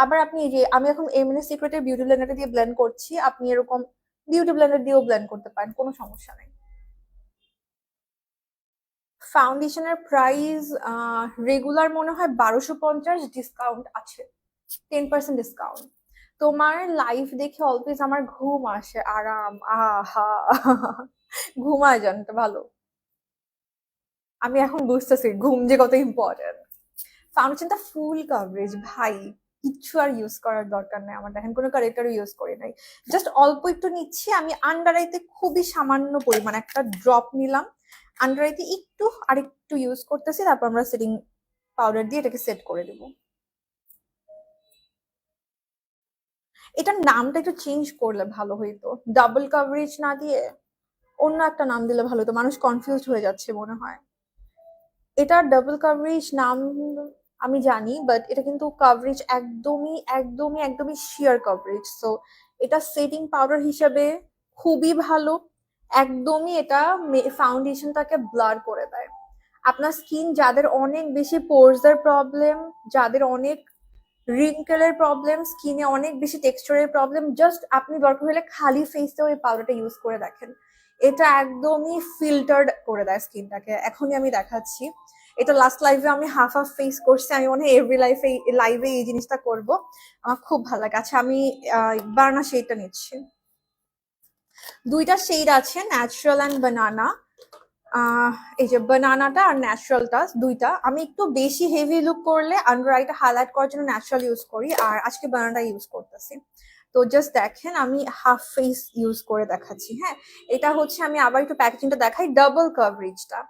আবার আপনি যে আমি এখন এমএনএ সিক্রেটের বিউটি ব্লেন্ডার দিয়ে ব্লেন্ড করছি, আপনি এরকম বিউটি ব্লেন্ডার দিয়েও ব্লেন্ড করতে পারেন, কোনো সমস্যা নেই। ফাউন্ডেশনের প্রাইস রেগুলার মনে হয় 1250, ডিসকাউন্ট আছে 10% ডিসকাউন্ট। তোমার লাইফ দেখে অলওয়েজ আমার ঘুম আসে, আরাম, আহা ঘুমায় যান, এটা ভালো। আমি এখন বুঝতেছি ঘুম যে কত ইম্পর্টেন্ট। ফাউন্ডেশনটা ফুল কভারেজ ভাই, কিচ্ছু আর ইউজ করার দরকার নেই আমার, দেখেন কোনো কারেক্টারও ইউজ করি নাই, জাস্ট অল্প একটু নিচ্ছি। আমি আন্ডার আইতে খুবই সামান্য পরিমাণ একটা ড্রপ নিলাম, আন্ডার আইতে একটু আরেকটু ইউজ করতেছি, তারপর আমরা সেটিং পাউডার দিয়ে এটাকে সেট করে দেবো। এটার নামটা একটু চেঞ্জ করলে ভালো হইতো, ডাবল কভারেজ না দিয়ে অন্য একটা নাম দিলে ভালো হতো, মানুষ কনফিউজ হয়ে যাচ্ছে মনে হয়। এটা ডাবল কভারেজ নাম আমি জানি, বাট এটা কিন্তু কভারেজ একদমই একদমই একদমই শিয়ার কভারেজ। সো এটা সেটিং পাউডার হিসেবে খুবই ভালো, একদমই এটা ফাউন্ডেশনটাকে ব্লার করে দেয়। আপনার স্কিন যাদের অনেক বেশি পোরস এর প্রবলেম, যাদের অনেক রিঙ্কেলের প্রবলেম, স্কিনে অনেক বেশি টেক্সচারের প্রবলেম, জাস্ট আপনি দরকার হলে খালি ফেসে ওই পাউডারটা ইউজ করে দেখেন, এটা একদমই ফিল্টার্ড করে দেয় স্কিনটাকে। এখনই আমি দেখাচ্ছি, এটা লাস্ট লাইভে আমি হাফ হাফ ফেস করছি, আমি মনে হয় এভরি লাইভে এই জিনিসটা করব, আমার খুব ভালো লাগে। আচ্ছা, আমি বার্না শেডটা নিচ্ছি। দুইটা শেড আছে, ন্যাচারাল অ্যান্ড বানানা। এই যে বানানাটা আর ন্যাচারালটা দুইটা, আমি একটু বেশি হেভি লুক করলে আন্ডার আইটা হাইলাইট করার জন্য ন্যাচারাল ইউজ করি, আর আজকে বানানাটা ইউজ করতেছি। তো জাস্ট দেখেন আমি হাফ ফেস ইউজ করে দেখাচ্ছি। হ্যাঁ, এটা হচ্ছে, আমি আবার একটু প্যাকেজিংটা দেখাই, ডাবল কভারেজটা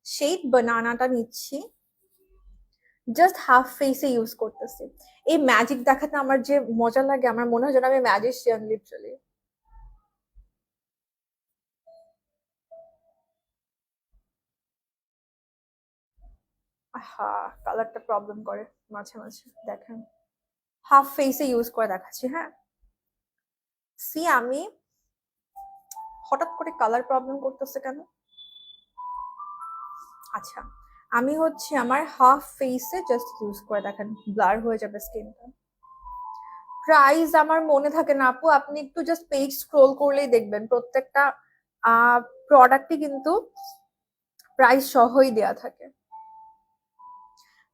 শেড বানানাটা নিচ্ছি, জাস্ট হাফ ফেসে ইউজ করতেছি। এই ম্যাজিক দেখাতে আমার যে মজা লাগে, আমার মনে হয় যেন আমি ম্যাজিশিয়ান লিটারালি। হ্যাঁ, কালারটা প্রবলেম করে মাঝে মাঝে, দেখেন হাফ ফেসে ইউজ করে দেখাচ্ছি। হ্যাঁ, সি আমি হঠাৎ করে কালার প্রবলেম করতেছে কেন? আচ্ছা, আমি হচ্ছে আমার হাফ ফেসে জাস্ট ইউজ করে দেখেন, ব্লার হয়ে যাবে স্কিনটা। প্রাইস আমার মনে থাকে না আপু, আপনি একটু জাস্ট পেজ স্ক্রোল করলেই দেখবেন প্রত্যেকটা প্রোডাক্টই কিন্তু প্রাইস সহই দেয়া থাকে।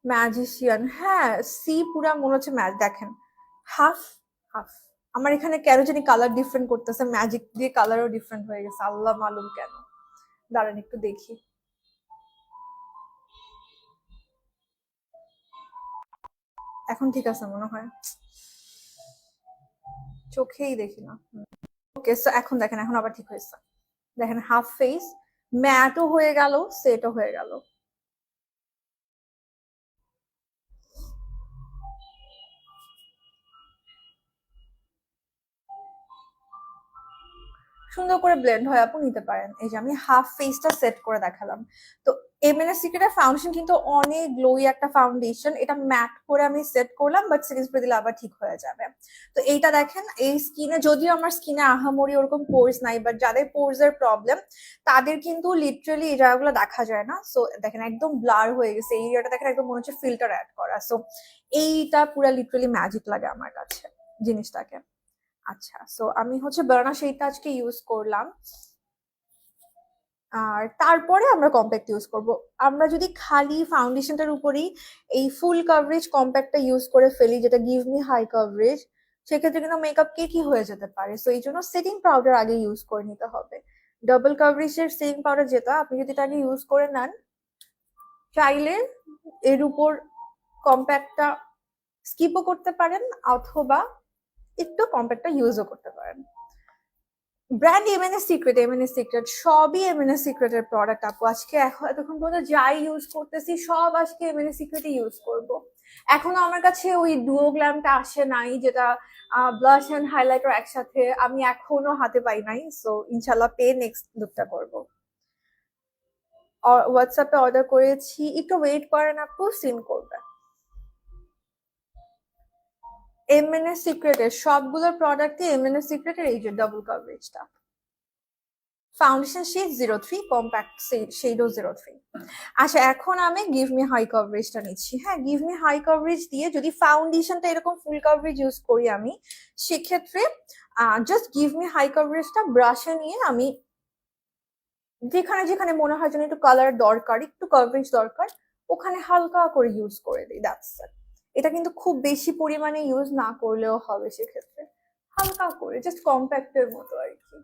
ম্যাজিশিয়ান, হ্যাঁ সি পুরা মনে হচ্ছে ম্যাচ, দেখেন হাফ হাফ। আমার এখানে কেন জানি কালার ডিফারেন্ট করতেছে, ম্যাজিক দিয়ে কালারও ডিফারেন্ট হয়ে গেছে, আল্লাহ মালুম কেন। দাঁড়ান একটু দেখি। এখন ঠিক আছে মনে হয়, চোখেই দেখি না। ওকে, সো এখন দেখেন, এখন আবার ঠিক হয়েছে। দেখেন হাফ ফেস, ম্যাটও হয়ে গেল, সেটও হয়ে গেল। সুন্দর করে ব্লেন্ড হয় আপু, নিতে পারেন। এই যে আমি হাফ ফেসটা সেট করে দেখালাম। তো এমএনএস সিক্রেটের ফাউন্ডেশন কিন্তু অনেক গ্লোই একটা ফাউন্ডেশন, এটা ম্যাট করে আমি সেট করলাম, বাট সিরিজ করে দিলে আবার ঠিক হয়ে যাবে। তো এইটা দেখেন, এই স্কিনে, যদিও আমার স্কিনে আহামরি ওরকম পোর্স নাই, বাট যাদের পোর্স এর প্রবলেম তাদের কিন্তু লিটারালি এই জায়গাগুলো দেখা যায় না। সো দেখেন একদম ব্লার হয়ে গেছে এই এরিয়াটা, দেখেন একদম মনে হচ্ছে ফিল্টার অ্যাড করা। সো এইটা পুরা লিটারালি ম্যাজিক লাগে আমার কাছে জিনিসটাকে। আচ্ছা, সো আমি হচ্ছে বানানা শেডটা আজকে ইউজ করলাম, আর তারপরে আমরা কম্প্যাক্ট ইউজ করব। আমরা যদি খালি ফাউন্ডেশনটার উপরেই এই ফুল কভারেজ কম্প্যাক্টটা ইউজ করে ফেলি, যেটা গিভ মি হাই কভারেজ, সেক্ষেত্রে কিন্তু মেকআপ কি হয়ে যেতে পারে। সো এই জন্য সেটিং পাউডার আগে ইউজ করে নিতে হবে। ডাবল কভারেজের সেটিং পাউডার যেটা, আপনি যদি এটা আগে ইউজ করে নেন, চাইলে এর উপর কম্প্যাক্টটা স্কিপও করতে পারেন, অথবা একটু কম্প্যাক্টটা ইউজও করতে পারেন। ব্র্যান্ড এমএনএস সিক্রেট সবই এমএনএস সিক্রেটের প্রোডাক্ট আপু। আজকে এতক্ষণ পর্যন্ত যাই ইউজ করতেছি সব আজকে এমএনএস সিক্রেটই ইউজ করব। এখনো আমার কাছে ওই ডুও গ্ল্যামটা আসে নাই, যেটা ব্লাশ এন্ড হাইলাইটার একসাথে, আমি এখনো হাতে পাই নাই। সো ইনশাল্লাহ পেয়ে নেক্সট লুকটা করব। হোয়াটসঅ্যাপে অর্ডার করেছি, একটু ওয়েট করেন আপু, সিন করবে। এমএনএস সিক্রেটের সবগুলো প্রোডাক্টই এমএনএস সিক্রেটের এই যে ডাবল কভারেজটা, ফাউন্ডেশন শেড 03, কম্প্যাক্ট শেডও 03। আচ্ছা, এখন আমি গিভ মি হাই কভারেজটা নিচ্ছি। হ্যাঁ, গিভ মি হাই কভারেজ দিয়ে যদি ফাউন্ডেশনটা এরকম ফুল কভারেজ ইউজ করি আমি, সেক্ষেত্রে জাস্ট গিভ মি হাই কভারেজটা ব্রাশে নিয়ে আমি যেখানে যেখানে মনে হয় যেন একটু কালার দরকার, একটু কভারেজ দরকার, ওখানে হালকা করে ইউজ করে দিই, দ্যাটস ইট। এটা কিন্তু খুব বেশি পরিমাণে ইউজ না করলেও হবে, সেক্ষেত্রে হালকা করে জাস্ট কম্প্যাক্টের মতো আর কি।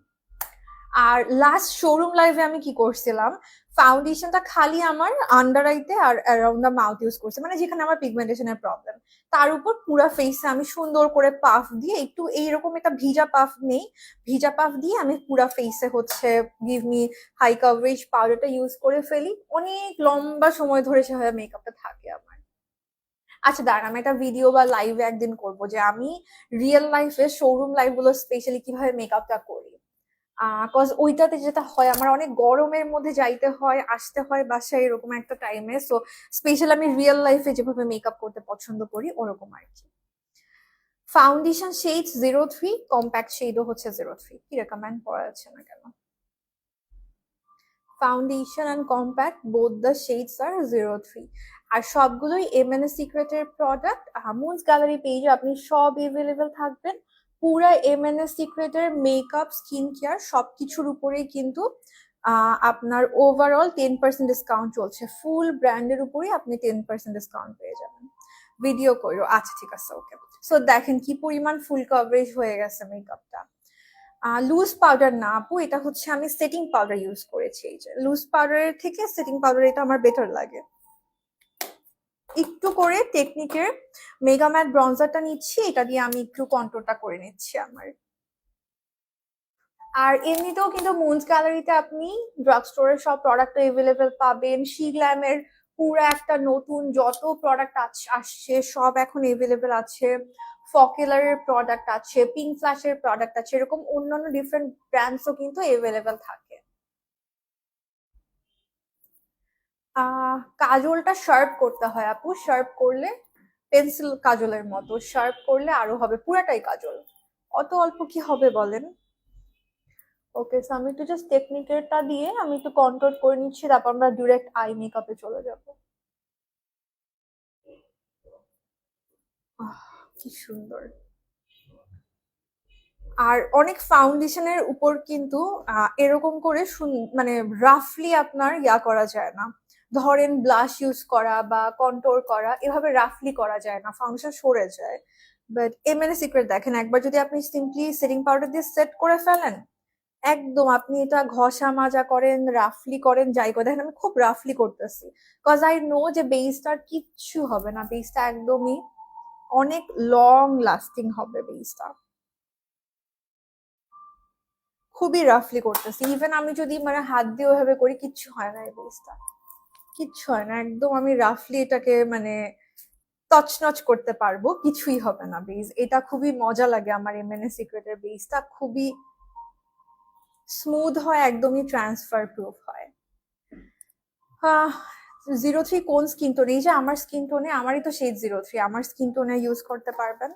আর লাস্ট শোরুম লাইভে আমি কি করছিলাম, ফাউন্ডেশনটা খালি আমার আন্ডার আইতে আর অ্যারাউন্ড দ্য মাউথ ইউজ করছি, মানে যেখানে আমার পিগমেন্টেশনের প্রবলেম, তার উপর পুরো ফেসে আমি সুন্দর করে পাফ দিয়ে, একটু এইরকম একটা ভিজা পাফ নেই, ভিজা পাফ দিয়ে আমি পুরো ফেসে হচ্ছে গিভ মি হাই কভারেজ পাউডারটা ইউজ করে ফেলি। অনেক লম্বা সময় ধরে সেভাবে মেকআপটা থাকে আমার। আচ্ছা দাঁড়ান, আমি একটা ভিডিও বা লাইভে একদিন করব যে আমি রিয়েল লাইফে শোরুম লাইভ গুলো স্পেশালি কিভাবে মেকআপটা করি। কজ ওইটাতে যেটা হয়, আমার অনেক গরমের মধ্যে যাইতে হয়, আসতে হয় বাসায় এরকম একটা টাইমে। সো স্পেশালি আমি রিয়েল লাইফে যেভাবে মেকআপ করতে পছন্দ করি ওরকম আর কি। ফাউন্ডেশন শেড 03, কম্প্যাক্ট শেডও হচ্ছে 03। কি রেকমেন্ড করা যাচ্ছে না কেন? Foundation and compact both the shades আর 03। আর সবগুলোই এমএনএস সিক্রেটের প্রোডাক্ট। মুনস গ্যালারি পেজে আপনি সব এভেলেবেল থাকবেন। পুরা এমএনএস সিক্রেটের মেকআপ, স্কিন কেয়ার সবকিছুর উপরেই কিন্তু আপনার ওভারঅল 10% ডিসকাউন্ট চলছে। ফুল ব্র্যান্ডের উপরেই আপনি 10% ডিসকাউন্ট পেয়ে যাবেন। ভিডিও করো, আচ্ছা ঠিক আছে, ওকে। সো দেখেন কি পরিমাণ ফুল কভারেজ হয়ে গেছে মেকআপটা। লুজ পাউডার না আপু, এটা হচ্ছে আমি সেটিং পাউডার ইউজ করেছি। এই যে লুজ পাউডারের থেকে সেটিং পাউডার এটা আমার বেটার লাগে। একটু করে টেকনিকের মেগা ম্যাট ব্রঞ্জারটা নিচ্ছি, এটা দিয়ে আমি একটু কন্ট্রোলটা করে নিচ্ছি আমার। আর এমনিতেও কিন্তু মুনস গ্যালারিতে আপনি ড্রাগ স্টোরের সব প্রোডাক্ট এভেলেবেল পাবেন। শি গ্ল্যামের পুরো একটা নতুন যত প্রোডাক্ট আসছে সব এখন এভেলেবেল আছে। ফকেলারের প্রোডাক্ট আছে, পিঙ্ক ফ্ল্যাশের প্রোডাক্ট আছে, এরকম অন্যান্য ডিফারেন্ট ব্র্যান্ডসও কিন্তু এভেলেবেল থাকে। কাজলটা শার্প করতে হয় আপু, শার্প করলে পেন্সিল কাজলের মতো, শার্প করলে আরো হবে পুরাটাই কাজল। অত অল্প কি হবে বলেন। ওকে, সো আমি একটু জাস্ট টেকনিকেরটা দিয়ে আমি একটু কন্ট্রোল করে নিচ্ছি, তারপর আমরা ডিরেক্ট আই মেকআপে চলে যাব। কি সুন্দর। আর অনেক ফাউন্ডেশনের উপর কিন্তু এরকম করে মানে রাফলি আপনার করা যায় না। ধরেন ব্লাশ ইউজ করা বা কন্ট্রোল করা এভাবে রাফলি করা যায় না, ফাউন্ডেশন সরে যায়। বাট এমএনএ সিক্রেট দেখেন, একবার যদি আপনি সিম্পলি সেটিং পাউডার দিয়ে সেট করে ফেলেন, একদম আপনি এটা ঘষা মাজা করেন, রাফলি করেন, যাই করে দেখেন আমি খুব রাফলি করতেছি, কজ আই নো যে বেসটার কিচ্ছু হবে না, বেসটা একদমই অনেক লং লাস্টিং হবে বেসটা। খুবই রাফলি করতেছি, ইভেন আমি যদি মানে হাত দিয়ে ওইভাবে করি কিচ্ছু হয় না, এই বেসটা কিচ্ছু হয় না, একদম আমি রাফলি এটাকে মানে তছনছ করতে পারবো, কিছুই হবে না বেস। এটা খুবই মজা লাগে আমার এমএনএ সিক্রেটের বেসটা, খুবই স্মুথ হয়, একদমই ট্রান্সফার প্রুফ হয়। 03 কোন স্কিন টোন? এই যে আমার স্কিন টোনে, আমারই তো শেড 03, আমার স্কিন টোনে ইউজ করতে পারবেন।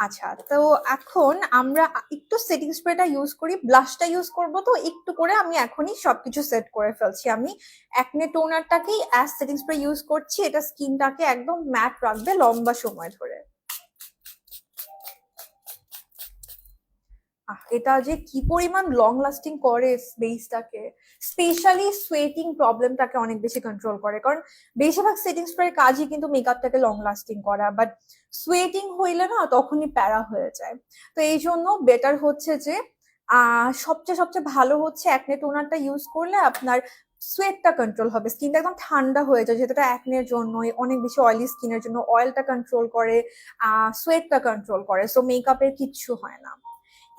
আচ্ছা, তো এখন আমরা একটু সেটিং স্প্রেটা ইউজ করি, ব্লাশটা ইউজ করব, তো একটু করে আমি এখনই সবকিছু সেট করে ফেলছি। আমি অ্যাকনে টোনারটাকেই অ্যাজ সেটিং স্প্রে ইউজ করছি, এটা স্কিনটাকে একদম ম্যাট রাখবে লম্বা সময় ধরে। এটা যে কি পরিমাণ লং লাস্টিং করে বেসটাকে, স্পেশালি সোয়েটিং প্রবলেমটাকে অনেক বেশি কন্ট্রোল করে, কারণ বেশিরভাগ সেটিং স্প্রের কাজই কিন্তু মেকআপটাকে লং লাস্টিং করা, বাট সোয়েটিং হইলে না তখনই প্যারা হয়ে যায়। তো এই জন্য বেটার হচ্ছে যে সবচেয়ে সবচেয়ে ভালো হচ্ছে অ্যাকনে টোনারটা ইউজ করলে আপনার সোয়েটটা কন্ট্রোল হবে, স্কিনটা একদম ঠান্ডা হয়ে যায়, যেহেতু অ্যাকনের জন্য, অনেক বেশি অয়েলি স্কিনের জন্য অয়েলটা কন্ট্রোল করে, সোয়েটটা কন্ট্রোল করে, সো মেকআপের কিচ্ছু হয় না।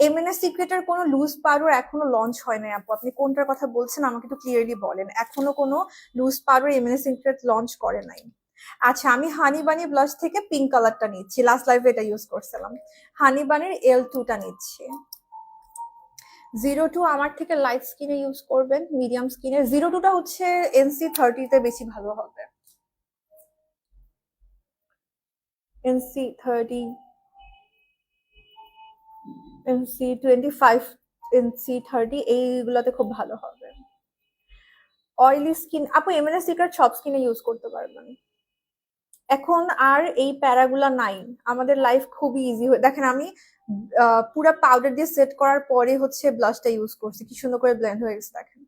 এমএনএ সিক্রেটের কোনো লুজ পাউডার এখনো লঞ্চ হয় নাই আপু, আপনি কোনটার কথা বলছেন আমাকে একটু ক্লিয়ারলি বলেন। এখনো কোনো loose powder MNA secret launch করে নাই। আচ্ছা, আমি হানি বানি ব্লাশ থেকে পিঙ্ক কালারটা নিচ্ছি, লাস্ট লাইভে এটা ইউজ করছিলাম। হানি বানির L2টা নিচ্ছি। 02 আমার থেকে লাইট স্কিনে ইউজ করবেন, মিডিয়াম স্কিনে 02টা হচ্ছে NC30 তে বেশি ভালো হবে। NC30, NC25, NC30 এইগুলোতে খুব ভালো হবে। অয়েলি স্কিন আপু এমএনএ সিক্রেট সব স্কিনে ইউজ করতে পারবেন, এখন আর এই প্যারাগুলা নাই। আমাদের লাইফ খুবই ইজি হয়ে, দেখেন আমি পুরো পাউডার দিয়ে সেট করার পরে হচ্ছে ব্লাশটা ইউজ করছি, কি সুন্দর করে ব্লেন্ড হয়ে গেছে দেখেন।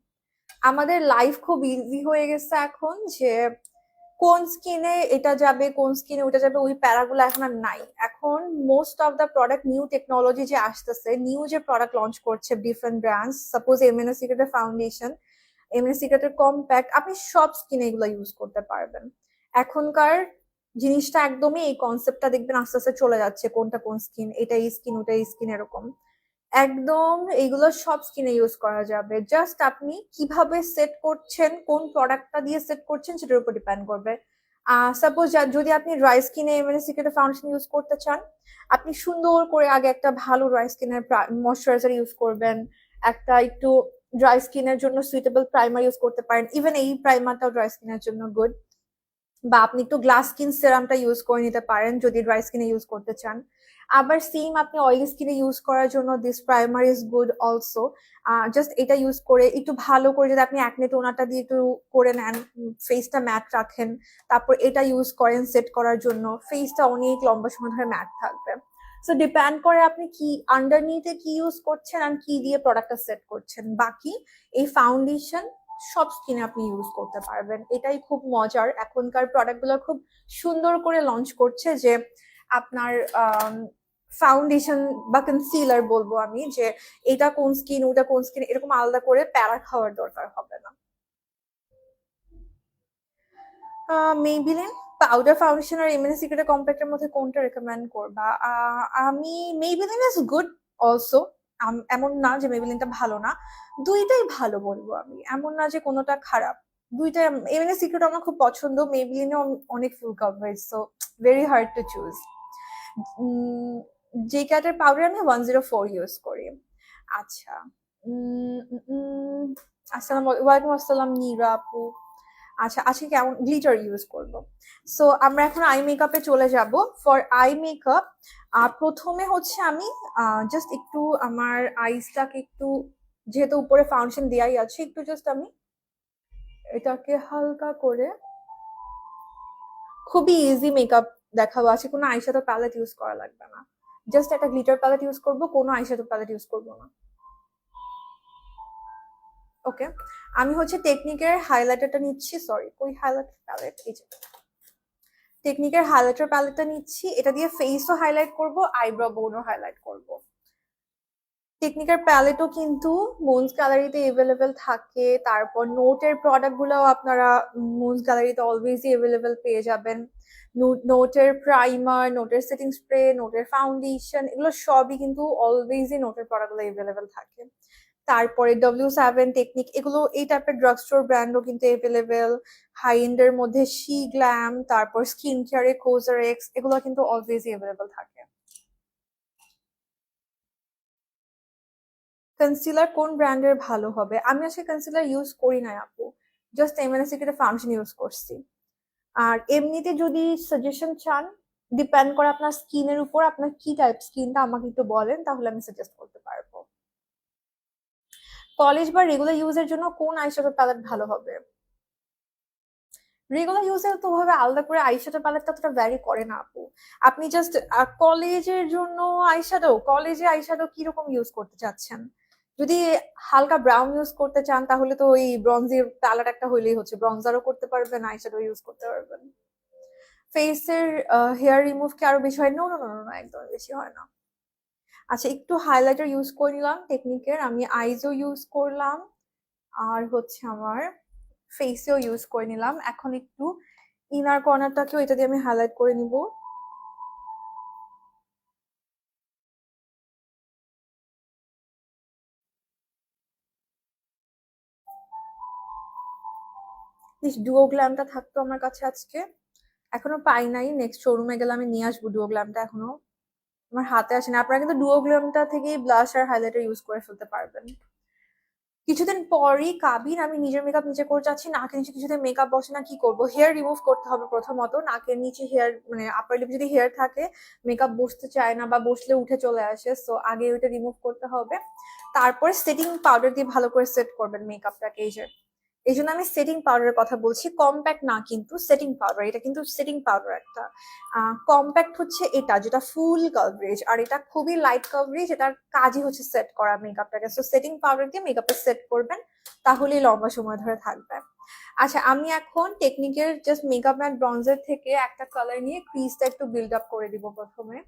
আমাদের লাইফ খুব ইজি হয়ে গেছে এখন, যে কোন স্কিনে এটা যাবে কোন স্কিনে ওটা যাবে ওই প্যারাগুলো এখন আর নাই। এখন most of the product, new technology যে আসতেছে, নিউ যে প্রোডাক্ট লঞ্চ করছে ডিফারেন্ট ব্র্যান্ডস, সাপোজ এমএনএ সিক্রেটের ফাউন্ডেশন, এমএনএ সিক্রেটের কম্প্যাক্ট, আপনি সব স্কিনে এগুলো ইউজ করতে পারবেন। এখনকার জিনিসটা একদমই এই কনসেপ্টটা দেখবেন আস্তে আস্তে চলে যাচ্ছে, কোনটা কোন স্কিন, এটা এই স্কিন ওটা এই স্কিন, এরকম একদম এইগুলো সব স্কিনে ইউজ করা যাবে। জাস্ট আপনি কিভাবে সেট করছেন, কোন প্রোডাক্টটা দিয়ে সেট করছেন সেটার উপর ডিপেন্ড করবে। সাপোজ যদি আপনি ড্রাই স্কিনে এমএনএ সিক্রেটের ফাউন্ডেশন ইউজ করতে চান, আপনি সুন্দর করে আগে একটা ভালো ড্রাই স্কিনের ময়শ্চারাইজার ইউজ করবেন, একটা একটু ড্রাই স্কিনের জন্য সুইটেবল প্রাইমার ইউজ করতে পারেন, ইভেন এই প্রাইমারটাও ড্রাই স্কিনের জন্য গুড। বা আপনি একটু গ্লাস স্কিন সেরামটা ইউজ করে নিতে পারেন যদি ড্রাই স্কিনে ইউজ করতে চান। আবার সেম আপনি অয়েলি স্কিনে ইউজ করার জন্য this primer is good also. Just এটা ইউজ করে একটু ভালো করে যদি আপনি অ্যাকনে টোনারটা দিয়ে একটু করে নেন, ফেসটা ম্যাট রাখেন, তারপর এটা ইউজ করেন সেট করার জন্য, ফেসটা অনেক লম্বা সময় ধরে ম্যাট থাকবে। সো ডিপেন্ড করে আপনি কি আন্ডারনিথে কি ইউজ করছেন আর কি দিয়ে প্রোডাক্টটা সেট করছেন। বাকি এই ফাউন্ডেশন সব স্কিনে আপনি ইউজ করতে পারবেন, এটাই খুব মজার। এখনকার প্রোডাক্টগুলো খুব সুন্দর করে লঞ্চ করছে যে আপনার ফাউন্ডেশন বা কনসিলার বলবো আমি, যে এটা কোন স্কিন ওটা কোন স্কিন এরকম আলাদা করে প্যারা খাওয়ার দরকার হবে না। মেবিলিন পাউডার ফাউন্ডেশন আর এমএনএ সিক্রেট কম্প্যাক্টের মধ্যে কোনটা রেকমেন্ড করবা? আমি মেবিলিন ইজ গুড অলসো, এমন না যে মেবিলিনটা ভালো না, দুইটাই ভালো বলবো আমি, এমন না যে কোনোটা খারাপ, দুইটাই। এমএনএ সিক্রেট আমার খুব পছন্দ, মেবিলিনে অনেক ফুল coverage, so very hard to choose. যে ক্যাটের পাউডার আমি 104 ইউজ করি। আচ্ছা, আসসালাম ওয়ালাইকুম আসসালাম নীরা আপু। আচ্ছা, আজকে কেমন গ্লিটার ইউজ করব? সো আমরা এখন আই মেকআপে চলে যাব। ফর আই মেকআপ প্রথমে হচ্ছে আমি জাস্ট একটু আমার আইসটাকে একটু, যেহেতু উপরে ফাউন্ডেশন দেওয়াই আছে, একটু জাস্ট আমি এটাকে হালকা করে, খুবই ইজি মেকআপ দেখাবো, আছে কোনো আইশ্যাডো প্যালেট ইউজ করা লাগবে না, জাস্ট একটা গ্লিটার প্যালেট ইউজ করব, কোনো আইশ্যাডো প্যালেট ইউজ করব না। ওকে, আমি হচ্ছে টেকনিকের হাইলাইটারটা নিচ্ছি, সরি কই হাইলাইটার প্যালেট, এই যে টেকনিকের হাইলাইটার প্যালেটটা নিচ্ছি, এটা দিয়ে ফেসও হাইলাইট করব, আইব্রো বোনও হাইলাইট করব। টেকনিকের প্যালেটও কিন্তু মুনস গ্যালারিতে এভেলেবেল থাকে, তারপর নোটের প্রোডাক্ট গুলোও আপনারা মুনস গ্যালারিতে অলওয়েজই এভেলেবেল পেয়ে যাবেন। নোটের প্রাইমার, নোটের সেটিং স্প্রে, নোটের ফাউন্ডেশন, এগুলো সবই কিন্তু অলওয়েজই নোটের প্রোডাক্টগুলো এভেলেবেল থাকে। তারপরে W7 টেকনিক, এগুলো এই টাইপের ড্রাগ স্টোর ব্র্যান্ডও কিন্তু এভেলেবেল। হাই এন্ডের মধ্যে শি গ্ল্যাম, তারপর স্কিন কেয়ারে কোজারেক্স, এগুলো কিন্তু অলওয়েজই এভেলেবেল থাকে। কনসিলার কোন ব্র্যান্ডের ভালো হবে? আমি আসলে কনসিলার ইউজ করি না আপু, জাস্ট এমএনএস সিক্রেটের ফাউন্ডেশন ইউজ করছি। আর এমনিতে যদি সাজেশন চান, ডিপেন্ড করে আপনার স্কিনের উপর, আপনার কি টাইপ স্কিনটা আমাকে একটু বলেন, তাহলে আমি সাজেস্ট করতে পারবো। কলেজ বা রেগুলার ইউজের জন্য কোন আইশ্যাডো প্যালেট ভালো হবে? রেগুলার ইউজের তো ভাবে আলাদা করে আইশ্যাডো প্যালেটটা অতটা ভ্যারি করে না আপু। আপনি জাস্ট কলেজের জন্য আইশ্যাডো, কলেজে আইশ্যাডো কিরকম ইউজ করতে চাচ্ছেন? যদি হালকা ব্রাউন ইউজ করতে চান, তাহলে তো ওই ব্রঞ্জের কালার একটা হইলেই হচ্ছে, ব্রঞ্জারও করতে পারবেন, আইশ্যাডো ইউজ করতে পারবেন। ফেসের হেয়ার রিমুভ কি আরো বেশি হয়? নো নো নো নো, একদম বেশি হয় না। আচ্ছা, একটু হাইলাইটার ইউজ করে নিলাম টেকনিকের, আমি আইজও ইউজ করলাম, আর হচ্ছে আমার ফেসেও ইউজ করে নিলাম। এখন একটু ইনার কর্নারটাকেও এটা দিয়ে আমি হাইলাইট করে নিব। ডুও গ্ল্যামটা থাকতো আমার কাছে আজকে, এখনো পাই নাই, নেক্সট শোরুমে গেলে আমি নিয়ে আসবো ডুও গ্ল্যামটা, এখনো আমার হাতে আসেনি। আপনারা কিন্তু ডুও গ্ল্যামটা থেকেই ব্লাশ আর হাইলাইটার ইউজ করে ফেলতে পারবেন। কিছুদিন পরই কাবিন, আমি নিজের মেকআপ নিজে করে যাচ্ছি, নাকের নিচে কিছুদিন মেকআপ বসে না, কি করবো? হেয়ার রিমুভ করতে হবে প্রথমত, নাকের নিচে হেয়ার মানে আপার লিপ যদি হেয়ার থাকে, মেকআপ বসতে চায় না বা বসলে উঠে চলে আসে, সো আগে ওইটা রিমুভ করতে হবে। তারপরে সেটিং পাউডার দিয়ে ভালো করে সেট করবেন মেকআপটাকে, এই জন্য আমি সেটিং পাউডারের কথা বলছি, কম্প্যাক্ট না কিন্তু সেটিং পাউডার, এটা কিন্তু সেটিং পাউডার একটা। কম্প্যাক্ট হচ্ছে এটা যেটা ফুল কভারেজ, আর এটা খুবই লাইট কভারেজ, এটার কাজই হচ্ছে সেট করা মেকআপটাকে। সো সেটিং পাউডার দিয়ে মেকআপটা সেট করবেন, তাহলেই লম্বা সময় ধরে থাকবে। আচ্ছা, আমি এখন টেকনিকের জাস্ট মেকআপ ম্যাট ব্রঞ্জের থেকে একটা কালার নিয়ে ক্রিজটা একটু বিল্ড আপ করে দিব প্রথমে।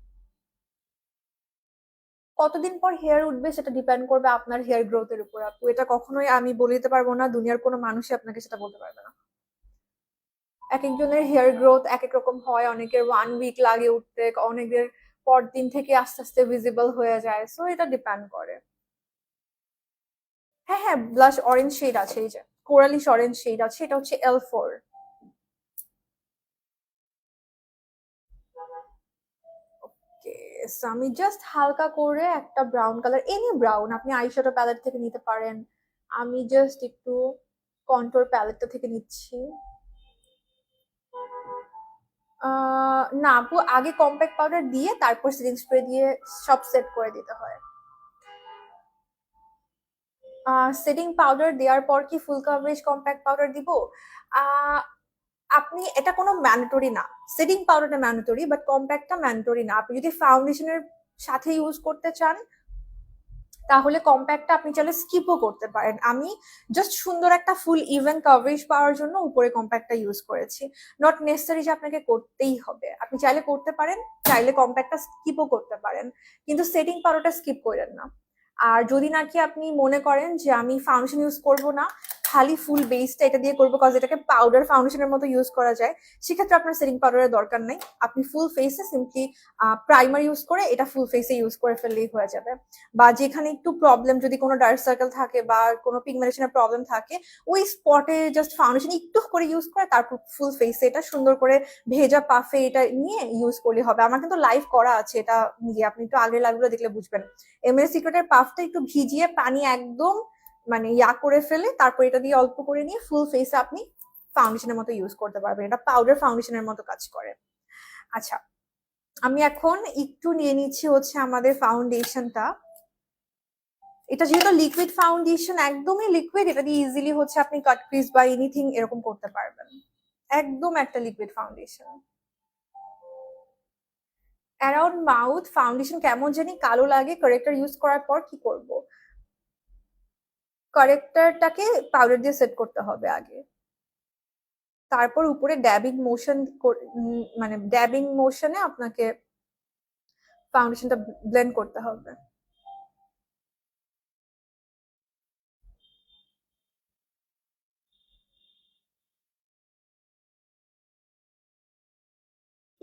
কতদিন পর হেয়ার উঠবে সেটা ডিপেন্ড করবে আপনার হেয়ার গ্রোথের উপর আপু, এটা কখনোই আমি বলে দিতে পারবো না, দুনিয়ার কোনো মানুষই আপনাকে সেটা বলতে পারবে না। এক একজনের হেয়ার গ্রোথ এক এক রকম হয়, অনেকের 1 উইক লাগে উঠতে, অনেকের পরদিন থেকে আস্তে আস্তে ভিজিবল হয়ে যায়, সো এটা ডিপেন্ড করে। হ্যাঁ হ্যাঁ, ব্লাশ অরেঞ্জ শেড আছে, এই যে কোরালিশ অরেঞ্জ শেড আছে, এটা হচ্ছে L4। ওকে, সো আমি জাস্ট হালকা করে একটা ব্রাউন কালার, এনি ব্রাউন আপনি আইশ্যাডো প্যালেট থেকে নিতে পারেন, আমি জাস্ট একটু কন্ট্রোর প্যালেটটা থেকে নিচ্ছি। না আপু, আগে কম্প্যাক্ট পাউডার দিয়ে তারপর সেটিং স্প্রে দিয়ে সব সেট করে দিতে হয়। সেটিং পাউডার দেওয়ার পর কি ফুল কাভারেজ কম্প্যাক্ট পাউডার দিব? আহ, আপনি এটা কোনো ম্যান্ডেটরি না, সেটিং পাউডারটা ম্যান্ডেটরি, বাট কম্প্যাক্টটা ম্যান্ডেটরি না। আপনি যদি ফাউন্ডেশনের সাথে ইউজ করতে চান, তাহলে কম্প্যাক্টটা আপনি চাইলে স্কিপও করতে পারেন। আমি জাস্ট সুন্দর একটা ফুল ইভেন কভারেজ পাওয়ার জন্য উপরে কম্প্যাক্টটা ইউজ করেছি। নট নেসেসারি যে আপনাকে করতেই হবে, আপনি চাইলে করতে পারেন, চাইলে কম্প্যাক্টটা স্কিপও করতে পারেন, কিন্তু সেটিং পাউডারটা স্কিপ করেন না। আর যদি নাকি আপনি মনে করেন যে আমি ফাউন্ডেশন ইউজ করব না, খালি ফুল বেসটা এটা দিয়ে করবো, কাজ এটাকে পাউডার ফাউন্ডেশনের মতো ইউজ করা যায়, সেক্ষেত্রে আপনার সেটিং পাউডারের দরকার নেই। আপনি ফুল ফেসে সিম্পলি প্রাইমার ইউজ করে এটা ফুল ফেসে ইউজ করে ফেললেই হয়ে যাবে। বা যেখানে একটু প্রবলেম, যদি কোনো ডার্ক সার্কেল থাকে বা কোনো পিগমেন্টেশনের প্রবলেম থাকে, ওই স্পটে জাস্ট ফাউন্ডেশন একটু করে ইউজ করে তারপর ফুল ফেসে এটা সুন্দর করে ভেজা পাফে এটা নিয়ে ইউজ করলে হবে। আমার কিন্তু লাইভ করা আছে এটা নিয়ে, আপনি একটু আগের লাইভগুলো দেখলে বুঝবেন। এমএস সিক্রেটের পাফটা একটু ভিজিয়ে পানি একদম মানে করে ফেলে তারপর এটা দিয়ে অল্প করে নিয়ে ফুল ফেসে আপনি ফাউন্ডেশনের মতো ইউজ করতে পারবেন। এটা পাউডার ফাউন্ডেশনের মতো কাজ করে। আচ্ছা, আমি এখন একটু নিয়ে নিচ্ছি হচ্ছে আমাদের ফাউন্ডেশনটা। এটা যেহেতু লিকুইড ফাউন্ডেশন, একদমই লিকুইড, এটা দিয়ে ইজিলি হচ্ছে আপনি কাট ক্রিজ বা এনিথিং এরকম করতে পারবেন। একদম একটা liquid foundation. Around mouth foundation কেমন জানি কালো লাগে, কারেক্টার ইউজ করার পর কি করব? কারেক্টারটাকে পাউডার দিয়ে সেট করতে হবে আগে, তারপর উপরে ড্যাবিং মোশন, মানে ড্যাবিং মোশনে আপনাকে ফাউন্ডেশনটা ব্লেন্ড করতে হবে।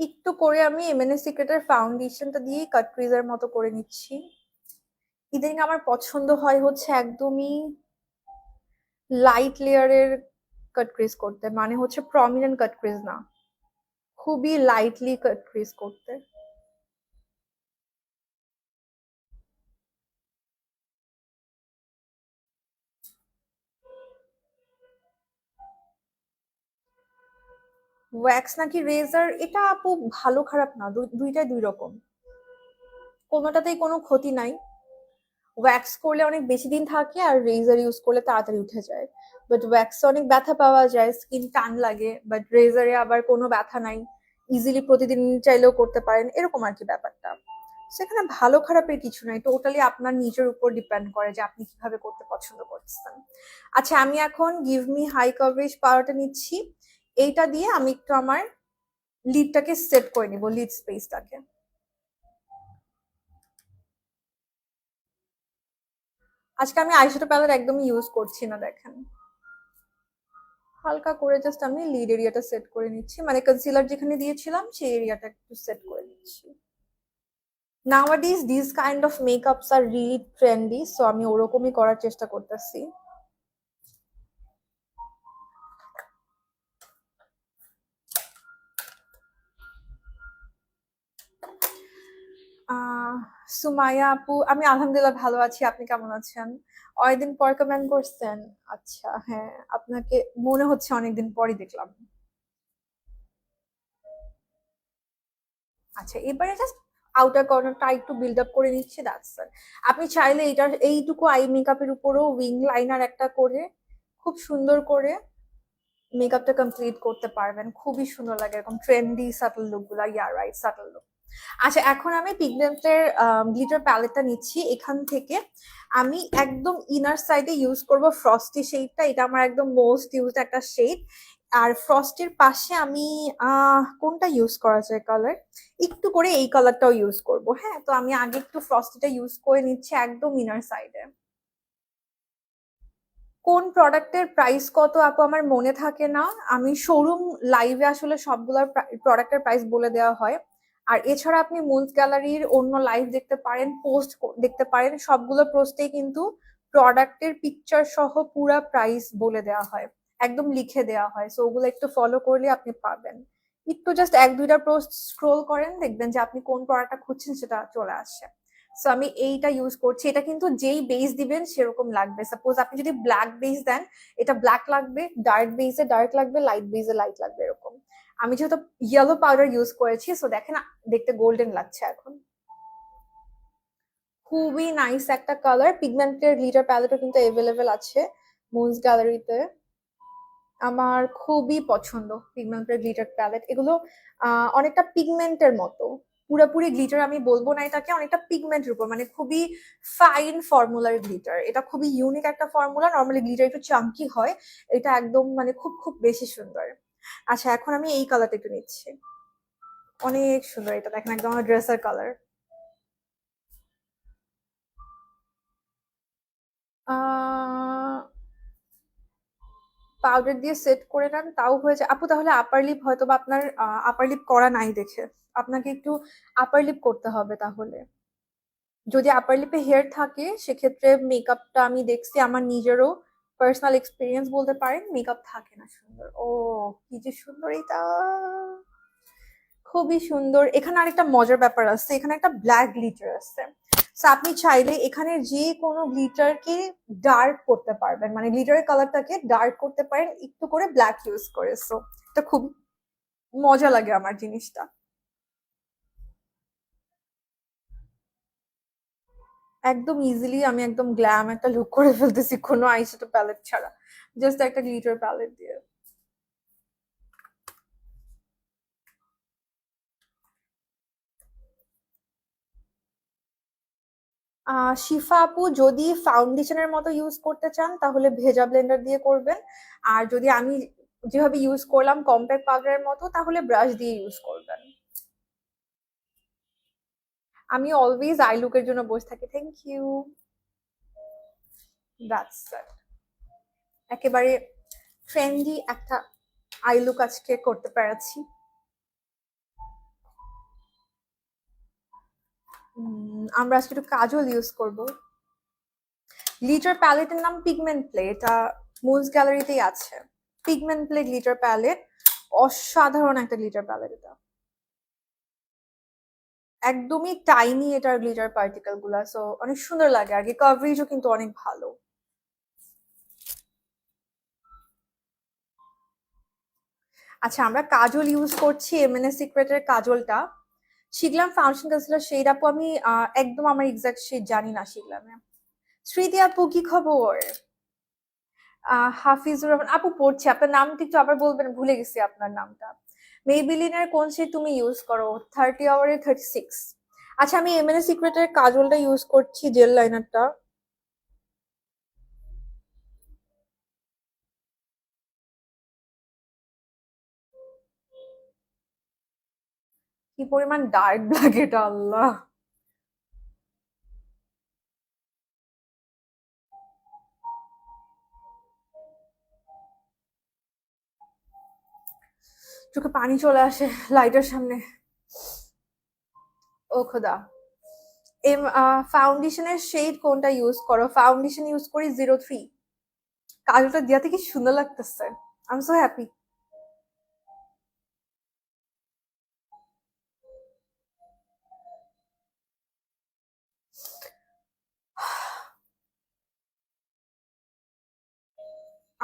একটু করে আমি এমএনএস সিক্রেটের ফাউন্ডেশনটা দিয়ে কাট ক্রিজের মতো করে নিচ্ছি। ইদানিং আমার পছন্দ হয় হচ্ছে একদমই লাইট লেয়ারের কাট ক্রিজ করতে, মানে হচ্ছে প্রমিনেন্ট কাট ক্রিজ না, খুবই লাইটলি কাট ক্রিজ করতে। ওয়্যাক্স নাকি রেজার, এটা আপু ভালো খারাপ না, দুইটাই দুই রকম, কোনোটাতেই কোনো ক্ষতি নাই। ওয়্যাক্স করলে অনেক বেশি দিন থাকে আর রেজার ইউজ করলে তাড়াতাড়ি উঠে যায়। বাট ওয়্যাক্সে অনেক ব্যথা পাওয়া যায়, স্কিন টান লাগে, বাট রেজারে আবার কোনো ব্যথা নাই, ইজিলি প্রতিদিন চাইলেও করতে পারেন, এরকম আর কি ব্যাপারটা। সেখানে ভালো খারাপের কিছু নাই, টোটালি আপনার নিজের উপর ডিপেন্ড করে যে আপনি কিভাবে করতে পছন্দ করছেন। আচ্ছা, আমি এখন গিভ মি হাই কভারেজ পাউডারটা নিচ্ছি। এইটা দিয়ে আমি একটু আমার লিডটাকে সেট করে নিব, লিড স্পেসটাকে। আজকে আমি আইশ্যাডো প্যালেট একদমই ইউজ করছি না, দেখেন হালকা করে জাস্ট আমি লিড এরিয়াটা সেট করে নিচ্ছি, মানে কনসিলার যেখানে দিয়েছিলাম সেই এরিয়াটা একটু সেট করে নিচ্ছি। Nowadays these kind of makeups are really trendy, so আমি ওরকমই করার চেষ্টা করতেছি। সুমাইয়া আপু, আমি আলহামদুলিল্লাহ ভালো আছি, আপনি কেমন আছেন? অনেকদিন পর কমেন্ট করছেন। আচ্ছা, হ্যাঁ, আপনাকে মনে হচ্ছে অনেকদিন পরই দেখলাম। আচ্ছা, এবারে জাস্ট আউটার কর্নারটা একটু বিল্ড আপ করে নিচ্ছি, দ্যাটস ইট। আপনি চাইলে এটার এইটুকু আই মেকআপের উপরও উইং লাইনার একটা করে খুব সুন্দর করে মেকআপটা কমপ্লিট করতে পারবেন, খুবই সুন্দর লাগে এরকম ট্রেন্ডি সাটল লুক গুলা। Yeah right, subtle look. আচ্ছা, এখন আমি পিগমেন্টের গ্লিটার প্যালেটটা নিচ্ছি। এখান থেকে আমি একদম ইনার সাইডে ইউজ করব ফ্রস্টি শেডটা, এটা আমার একদম মোস্ট ইউজড একটা শেড। আর ফ্রস্টের পাশে আমি কোনটা ইউজ করা যায় কালার, একটু করে এই কালারটাও ইউজ করব। হ্যাঁ, তো আমি আগে একটু ফ্রস্টিটা ইউজ করে নিচ্ছি একদম ইনার সাইডে। কোন প্রোডাক্টের প্রাইস কত আপু আমার মনে থাকে না, আমি শোরুম লাইভে আসলে সবগুলোর প্রোডাক্টের প্রাইস বলে দেওয়া হয়। আর এছাড়া আপনি মুনস গ্যালারির অন্য লাইভ দেখতে পারেন, পোস্ট দেখতে পারেন, সবগুলো পোস্টেই কিন্তু প্রোডাক্টের পিকচার সহ পুরা প্রাইস বলে দেওয়া হয়, একদম লিখে দেওয়া হয়। সো ওগুলো একটু ফলো করলে আপনি পাবেন। একটু জাস্ট এক দুইটা পোস্ট স্ক্রোল করেন, দেখবেন যে আপনি কোন প্রোডাক্টটা খুঁজছেন সেটা চলে আসছে। সো আমি এইটা ইউজ করছি, এটা কিন্তু যেই বেস দিবেন সেরকম লাগবে। সাপোজ আপনি যদি ব্ল্যাক বেস দেন, এটা ব্ল্যাক লাগবে, ডার্ক বেসে ডার্ক লাগবে, লাইট বেসে লাইট লাগবে, এরকম। আমি যেহেতু ইয়েলো পাউডার ইউজ করেছি, সো দেখেন দেখতে গোল্ডেন লাগছে এখন। খুবই নাইস একটা কালার। পিগমেন্টের গ্লিটার প্যালেটও কিন্তু এভেলেবেল আছে মুনস গ্যালারিতে। আমার খুবই পছন্দ পিগমেন্টের গ্লিটার প্যালেট, এগুলো অনেকটা পিগমেন্টের মতো, পুরোপুরি গ্লিটার আমি বলবো না এটাকে, অনেকটা পিগমেন্টের উপর, মানে খুবই ফাইন ফর্মুলার গ্লিটার। এটা খুবই ইউনিক একটা ফর্মুলা। নর্মালি গ্লিটার একটু চাঙ্কি হয়, এটা একদম মানে খুব খুব বেশি সুন্দর। আচ্ছা, এখন আমি এই কালারটা একটু নিচ্ছি, অনেক সুন্দর। এটা দেখেন একদম আমার ড্রেসের কালার। পাউডার দিয়ে সেট করে নেন তাও হয়ে যায় আপু। তাহলে আপার লিপ হয়তো বা আপনার আপার লিপ করা নাই দেখে আপনাকে একটু আপার লিপ করতে হবে তাহলে। যদি আপার লিপে হেয়ার থাকে সেক্ষেত্রে মেকআপটা আমি দেখছি, আমার নিজেরও পার্সোনাল এক্সপিরিয়েন্স বলতে পারেন, মেকআপ থাকে না সুন্দর। ও কি যে সুন্দর এটা, খুবই সুন্দর। এখানে আরেকটা মজার ব্যাপার আছে, এখানে একটা ব্ল্যাক গ্লিটার আছে। So, আপনি চাইলে এখানে যে কোনো গ্লিটারকে ডার্ক করতে পারবেন, মানে গ্লিটারের কালারটাকে ডার্ক করতে পারেন একটু করে ব্ল্যাক ইউজ করে। সো এটা খুব মজা লাগে আমার জিনিসটা। একদম ইজিলি আমি একদম গ্ল্যাম একটা লুক করে ফেলতেছি কোনো আইশ্যাডো প্যালেট ছাড়া, জাস্ট একটা গ্লিটার প্যালেট দিয়ে। শিফা আপু, যদি ফাউন্ডেশনের মতো ইউজ করতে চান তাহলে ভেজা ব্লেন্ডার দিয়ে করবেন, আর যদি আমি যেভাবে ইউজ করলাম কম্প্যাক্ট পাউডারের মতো তাহলে ব্রাশ দিয়ে ইউজ করবেন। আমি অলওয়েজ আই লুকের জন্য বসে থাকি। Thank you. That's it. একেবারে ট্রেন্ডি একটা আই লুক আজকে করতে পেরেছি। আমরা আজকে একটু কাজল ইউজ করব। গ্লিটার প্যালেটের নাম পিগমেন্ট প্লে, এটা মুজ গ্যালারিতেই আছে। পিগমেন্ট প্লে গ্লিটার প্যালেট, অসাধারণ একটা গ্লিটার প্যালেট এটা। একদমই টাইনি এটার গ্লিটার পার্টিকেল গুলা, সো অনেক সুন্দর লাগে আর কি, কভারেজও কিন্তু অনেক ভালো। আচ্ছা, আমরা কাজল ইউজ করছি এমএনএস সিক্রেটের কাজলটা। শিখলাম ফাউন্ডেশন কনসিলার শেড আপু, আমি একদম আমার এক্সাক্ট শেড জানি না শিখলামে। স্মৃতি আপু কি খবর? হাফিজুর রহমান আপু পড়ছি, আপনার নামটা একটু আবার বলবেন, ভুলে গেছি আপনার নামটা। মেবিলিনের কোন শেড তুমি ইউজ করো? 30 আওয়ারে 36। আচ্ছা, আমি এমএনএস সিক্রেটের কাজলটা ইউজ করছি, জেল লাইনারটা। কি পরিমাণ ডার্ক ব্ল্যাক এটা, আল্লাহ। চোখে পানি চলে আসে লাইটের সামনে। ও খোদা। এম ফাউন্ডেশনের শেড কোনটা ইউজ করো? ফাউন্ডেশন ইউজ করি 03। কাজলটা দিয়াতে কি সুন্দর লাগতেছে, আই এম সো হ্যাপি।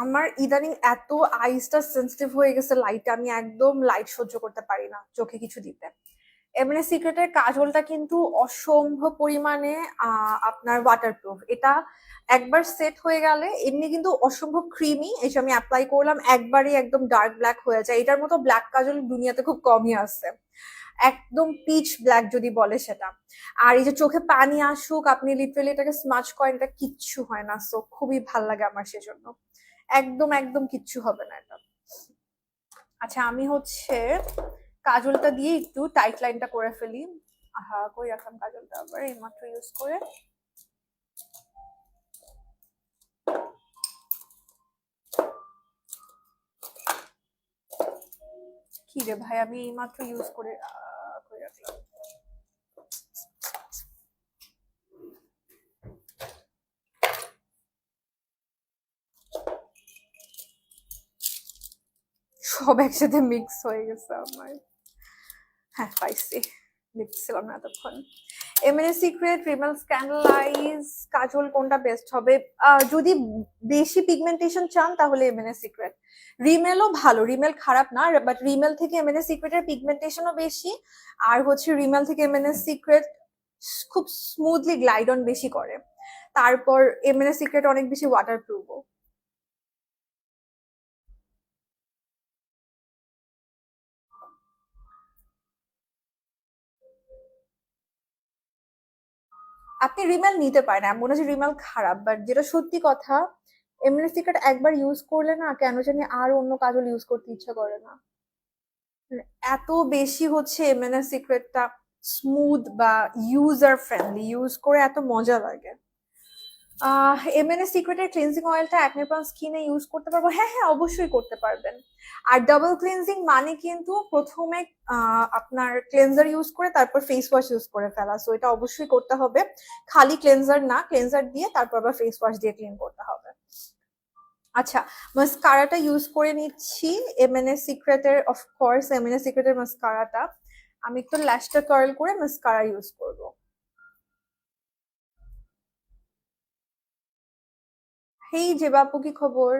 আমার ইদানিং এত আইসটা সেন্সিটিভ হয়ে গেছে লাইটে, আমি একদম লাইট সহ্য করতে পারি না চোখে কিছু দিতে। এমএনএস সিক্রেটের কাজলটা কিন্তু অসম্ভব পরিমাণে আপনার ওয়াটারপ্রুফ। এটা একবার সেট হয়ে গেলে এমনি কিন্তু অসম্ভব ক্রিমি, এই যে আমি অ্যাপ্লাই করলাম একবারই একদম ডার্ক ব্ল্যাক হয়ে যায়। এটার মতো ব্ল্যাক কাজল দুনিয়াতে খুব কমই আছে, একদম পিচ ব্ল্যাক যদি বলে সেটা। আর এই যে চোখে পানি আসুক, আপনি লিটারেলি এটাকে স্মাচ করেন, এটা কিচ্ছু হয় না। সো খুবই ভাল লাগে আমার সেজন্য, একদম একদম কিচ্ছু হবে না এটা। আচ্ছা, আমি হচ্ছে কাজলটা দিয়ে একটু টাইট লাইনটা করে ফেলি। আহা, কই রাখলাম কাজলটা, আবার এইমাত্র ইউজ করে। কি রে ভাই, আমি এইমাত্র ইউজ করে কই রাখলাম। সব একসাথে মিক্স হয়ে গেছে আমার। হ্যাঁ, পাইছি, দেখছিলাম না এতক্ষণ। এমএনএস সিক্রেট, রিমেল স্ক্যান্ডালাইজ, কাজল কোনটা বেস্ট হবে? যদি বেশি পিগমেন্টেশন চান তাহলে এমএনএস সিক্রেট। রিমেলও ভালো, রিমেল খারাপ না, বাট রিমেল থেকে এমএনএস সিক্রেটের পিগমেন্টেশনও বেশি। আর হচ্ছে রিমেল থেকে এমএনএস সিক্রেট খুব স্মুথলি গ্লাইড অন বেশি করে। তারপর এমএনএস সিক্রেট অনেক বেশি ওয়াটার প্রুফও। আপনি রিমেল নিতে পারেন, এমন না যে রিমেল খারাপ, বাট যেটা সত্যি কথা, এমএনএস সিক্রেট একবার ইউজ করলে না কেন জানি আর অন্য কাজল ইউজ করতে ইচ্ছা করে না। মানে এত বেশি হচ্ছে এমএনএস সিক্রেটটা স্মুথ বা ইউজার ফ্রেন্ডলি, ইউজ করে এত মজা লাগে। এমএনএস সিক্রেটের ক্লিনজিং অয়েলটা অ্যাকনে প্রন স্কিনে ইউজ করতে পারবো? হ্যাঁ হ্যাঁ, অবশ্যই করতে পারবেন। আর ডাবল ক্লিনজিং মানে কিন্তু প্রথমে আপনার ক্লেনজার ইউজ করে তারপর ফেস ওয়াশ ইউজ করে ফেলা, সো এটা অবশ্যই করতে হবে। খালি ক্লেনজার না, ক্লেনজার দিয়ে তারপর আবার ফেস ওয়াশ দিয়ে ক্লিন করতে হবে। আচ্ছা, মাস্কারাটা ইউজ করে নিচ্ছি এমএনএস সিক্রেটের, অফকোর্স এমএনএস সিক্রেটের মাস্কারাটা। আমি একটু ল্যাশটা কার্ল করে মাস্কারা ইউজ করব। হেই যে বাপু, কি খবর?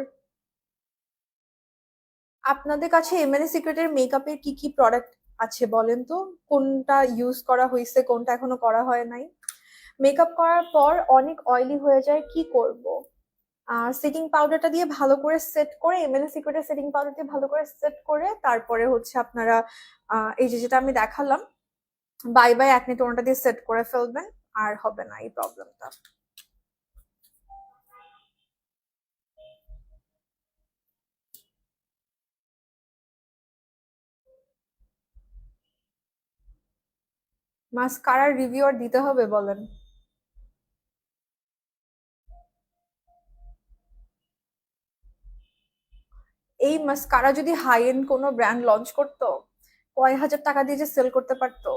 আপনাদের কাছে এমএনএস সিক্রেটের মেকআপের কি কি প্রোডাক্ট আছে বলেন তো? কোনটা ইউজ করা হয়েছে, কোনটা এখনো করা হয় নাই? মেকআপ করার পর অনেক অয়েলি হয়ে যায়, কি করব? সেটিং পাউডারটা দিয়ে ভালো করে সেট করে, এমএনএস সিক্রেটের সেটিং পাউডার দিয়ে ভালো করে সেট করে তারপরে হচ্ছে আপনারা এই যে যেটা আমি দেখালাম, বাই বাই অ্যাকনে টোনটা দিয়ে সেট করে ফেলবেন, আর হবে না এই প্রবলেমটা। মাস্কারার রিভিউ আর দিতে হবে বলেন? এই মাস্কারা যদি হাই এন্ড কোনো ব্র্যান্ড লঞ্চ করতো, কয় হাজার টাকা দিয়ে যে সেল করতে পারতো।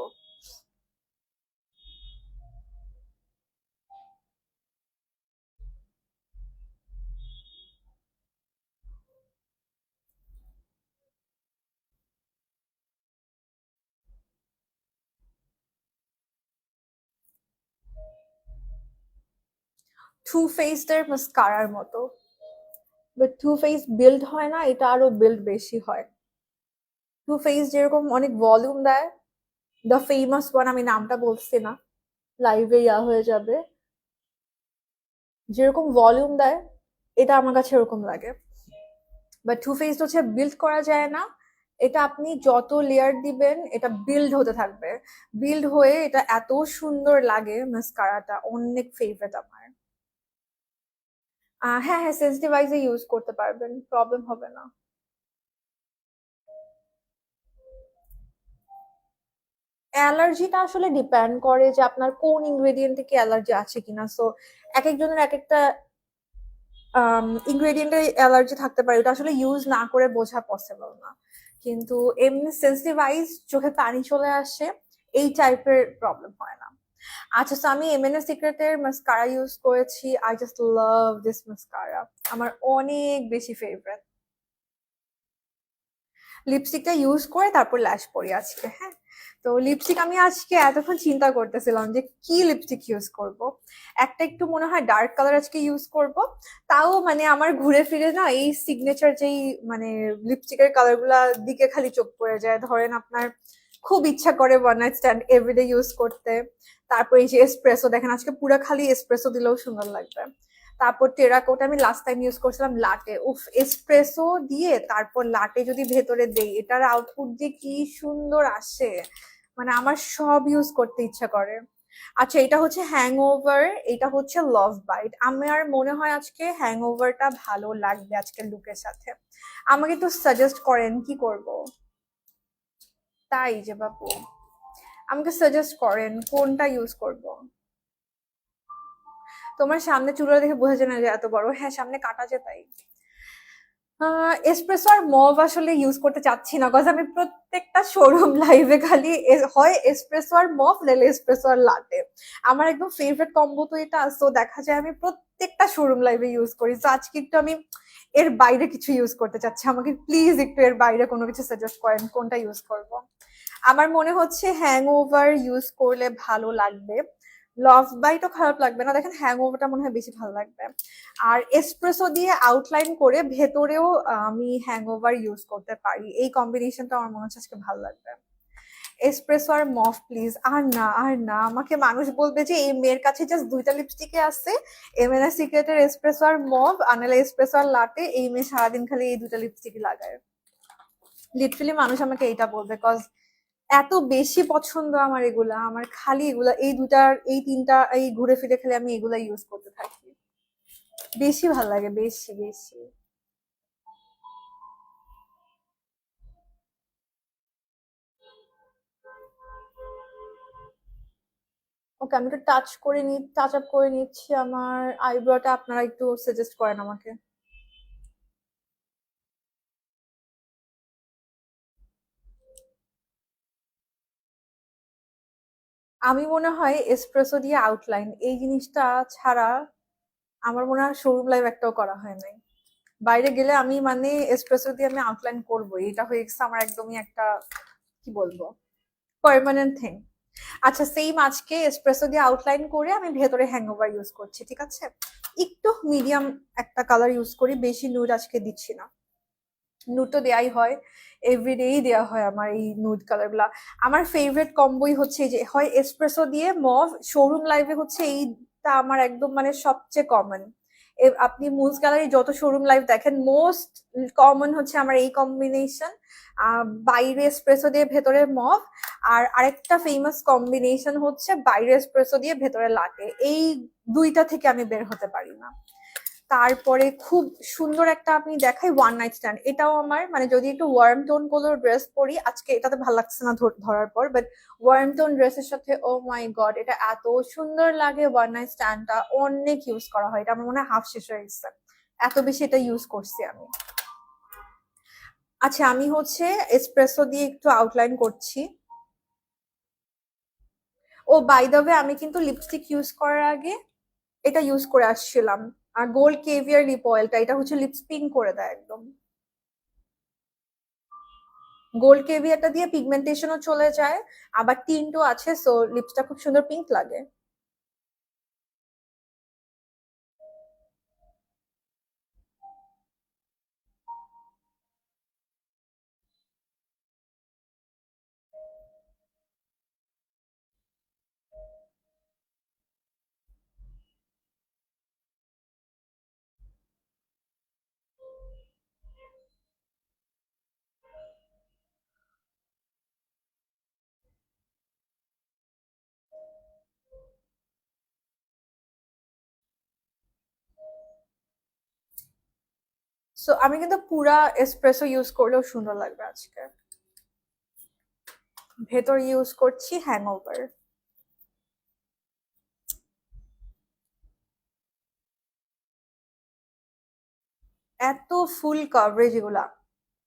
টু ফেসড এর মাস্কারার মতো, বাট টু ফেস বিল্ড হয় না, এটা আরো বিল্ড বেশি হয়। টু ফেস যেরকম অনেক ভলিউম দেয়, দ্য ফেমাস ওয়ান, আমি নামটা বলছি না, লাইভে ইয়া হয়ে যাবে, যেরকম ভলিউম দেয় এটা আমার কাছে এরকম লাগে। বাট টু ফেস হচ্ছে বিল্ড করা যায় না, এটা আপনি যত লেয়ার দিবেন এটা বিল্ড হতে থাকবে, বিল্ড হয়ে এটা এত সুন্দর লাগে। মাস্কারাটা অনেক ফেভারিট আমার। হ্যাঁ হ্যাঁ, সেন্সিটিভ আইজে ইউজ করতে পারবেন, প্রবলেম হবে না। অ্যালার্জিটা আসলে ডিপেন্ড করে যে আপনার কোন ইনগ্রেডিয়েন্টে কি অ্যালার্জি আছে কিনা, সো এক একজনের এক একটা ইনগ্রেডিয়েন্টে অ্যালার্জি থাকতে পারে, ওটা আসলে ইউজ না করে বোঝা পসিবল না। কিন্তু এমনি সেন্সিটিভ আইজ, চোখে পানি চলে আসে, এই টাইপের প্রবলেম হয় না। আচ্ছা, তো আমি এমএনএস সিক্রেটের মাস্কারা ইউজ করেছি, I just love this mascara, আমার অনেক বেশি ফেভারিট। লিপস্টিকটা ইউজ করে তারপর ল্যাশ পরি আজকে। হ্যাঁ, তো লিপস্টিক আমি আজকে এতক্ষণ চিন্তা করতেছিলাম যে কি লিপস্টিক ইউজ করব। একটা একটু মনে হয় ডার্ক কালার আজকে ইউজ করব, তাও মানে আমার ঘুরে ফিরে না এই সিগনেচার যেই মানে লিপস্টিকের কালার গুলা দিকে খালি চোখ পড়ে যায়। ধরেন আপনার খুব ইচ্ছা করে one night stand everyday use করতে, তারপর এই যে এসপ্রেসো দেখেন, আজকে পুরো খালি এসপ্রেসো দিলেও সুন্দর লাগবে। তারপর টেরাকোটা আমি লাস্ট টাইম ইউজ করছিলাম লাটে, উফ, এসপ্রেসো দিয়ে তারপর লাটে যদি ভেতরে দেই, এটার আউটপুট যে কি সুন্দর আসে, মানে আমার সব ইউজ করতে ইচ্ছা করে। আচ্ছা, এটা হচ্ছে হ্যাংওভার, এটা হচ্ছে লাভ বাইট। আমার মনে হয় আজকে হ্যাংওভারটা ভালো লাগবে আজকের লুকের সাথে। আমাকে একটু সাজেস্ট করেন কি করব। তাই যে বাপু, আমাকে সাজেস্ট করেন কোনটা ইউজ করব। তোমার সামনে চুলটা দেখে বোঝা যায় না যে এত বড়। হ্যাঁ, সামনে কাটা যে তাই। এসপ্রেসো আর মভ আসলে ইউজ করতে চাচ্ছি না, কজ আমি প্রত্যেকটা শোরুম লাইভে খালি হয় এসপ্রেসো আর মভ, নাহলে এসপ্রেসো আর লাটে। আমার একদম ফেভারিট কম্বো তো এটা, সো দেখা যায় আমি প্রত্যেকটা শোরুম লাইভে ইউজ করি। তো আজকে একটু আমি এর বাইরে কিছু ইউজ করতে চাচ্ছি, আমাকে প্লিজ একটু এর বাইরে কোনো কিছু সাজেস্ট করেন কোনটা ইউজ করব। আমার মনে হচ্ছে হ্যাংওভার ইউজ করলে ভালো লাগবে, লাভ বাইটও খারাপ লাগবে না, দেখেন হ্যাংওভারটা মনে হয় বেশি ভালো লাগবে। আর এসপ্রেসো দিয়ে আউটলাইন করে ভেতরেও আমি হ্যাংওভার ইউজ করতে পারি, এই কম্বিনেশনটা আমার মনে হচ্ছে আজকে ভালো লাগবে। এসপ্রেসো আর মফ প্লিজ, আর না আর না, আমাকে মানুষ বলবে যে এই মেয়ের কাছে জাস্ট দুইটা লিপস্টিকে আছে, এমএনএস সিক্রেটের এসপ্রেসো আর মভ, আনালে এসপ্রেসো আর লাটে, এই মেয়ে সারাদিন খালি এই দুটা লিপস্টিকই লাগায়। লিটারালি মানুষ আমাকে এইটা বলবে, কজ এত বেশি পছন্দ আমার এগুলা, আমার খালি এগুলা, এই দুটার এই তিনটা এই ঘুরে ফিরে খালি আমি এগুলা ইউজ করতে থাকি। বেশি ভাল লাগে, বেশি বেশি। ওকে, আমি একটু টাচ আপ করে নিচ্ছি আমার আইব্রোটা। আপনারা একটু সাজেস্ট করেন আমাকে। আমি মনে হয় এসপ্রেসো দিয়ে আউটলাইন এই জিনিসটা ছাড়া আমার মনে হয় শোরুম লাইভ একটাও করা হয় নাই। বাইরে গেলে আমি মানে এসপ্রেসো দিয়ে আমি আউটলাইন করবো, এটা হয়ে গেছে আমার একদমই একটা, কি বলবো, পার্মানেন্ট থিং। আচ্ছা, সেম আজকে এসপ্রেসো দিয়ে আউটলাইন করে আমি ভেতরে হ্যাংওভার ইউজ করছি, ঠিক আছে? একটু মিডিয়াম একটা কালার ইউজ করি, বেশি নুড আজকে দিচ্ছি না। নুড তো দেয়াই হয়, এভরিডেই দেওয়া হয় আমার এই নুড কালার গুলা। আমার ফেভারিট কম্বোই হচ্ছে এই যে হয় এসপ্রেসো দিয়ে মভ, শোরুম লাইভে হচ্ছে এইটা আমার একদম মানে সবচেয়ে কমন। আপনি মুজ গ্যালারি যত শোরুম লাইভ দেখেন, মোস্ট কমন হচ্ছে আমার এই কম্বিনেশন। বাইরে এসপ্রেসো দিয়ে ভেতরে মভ, আর আরেকটা ফেমাস কম্বিনেশন হচ্ছে বাইরে এসপ্রেসো দিয়ে ভেতরে লাটে। এই দুইটা থেকে আমি বের হতে পারি না। তারপরে খুব সুন্দর একটা আপনি দেখাই ওয়ান নাইট স্ট্যান্ড, এটাও আমার মানে যদি একটু ওয়ার্ম টোন গুলোর ড্রেস পরি, আজকে এটাতে ভালো লাগছে না ধরার পর, বাট ওয়ার্ম টোন ড্রেসের সাথে ও মাই গড এটা এত সুন্দর লাগে। ওয়ান নাইট স্ট্যান্ডটা অনেক ইউজ করা হয়, এটা আমার মনে হয় হাফ শেষ হয়ে গেছে, এত বেশি এটা ইউজ করছি আমি। আচ্ছা, আমি হচ্ছে এসপ্রেসো দিয়ে একটু আউটলাইন করছি। ও বাই দ্য ওয়ে, আমি কিন্তু লিপস্টিক ইউজ করার আগে এটা ইউজ করে আসছিলাম, আর গোল্ড কেভিয়ার লিপ অয়েলটা, এটা হচ্ছে লিপস পিঙ্ক করে দেয় একদম। গোল্ড কেভিয়ারটা দিয়ে পিগমেন্টেশনও চলে যায়, আবার টিন্টও আছে, সো লিপসটা খুব সুন্দর পিঙ্ক লাগে। সো আমি কিন্তু পুরা এসপ্রেসো ইউজ করলেও সুন্দর লাগবে আজকে। ভেতর ইউজ করছি হ্যাংওভার। এত ফুল কভারেজ এগুলা,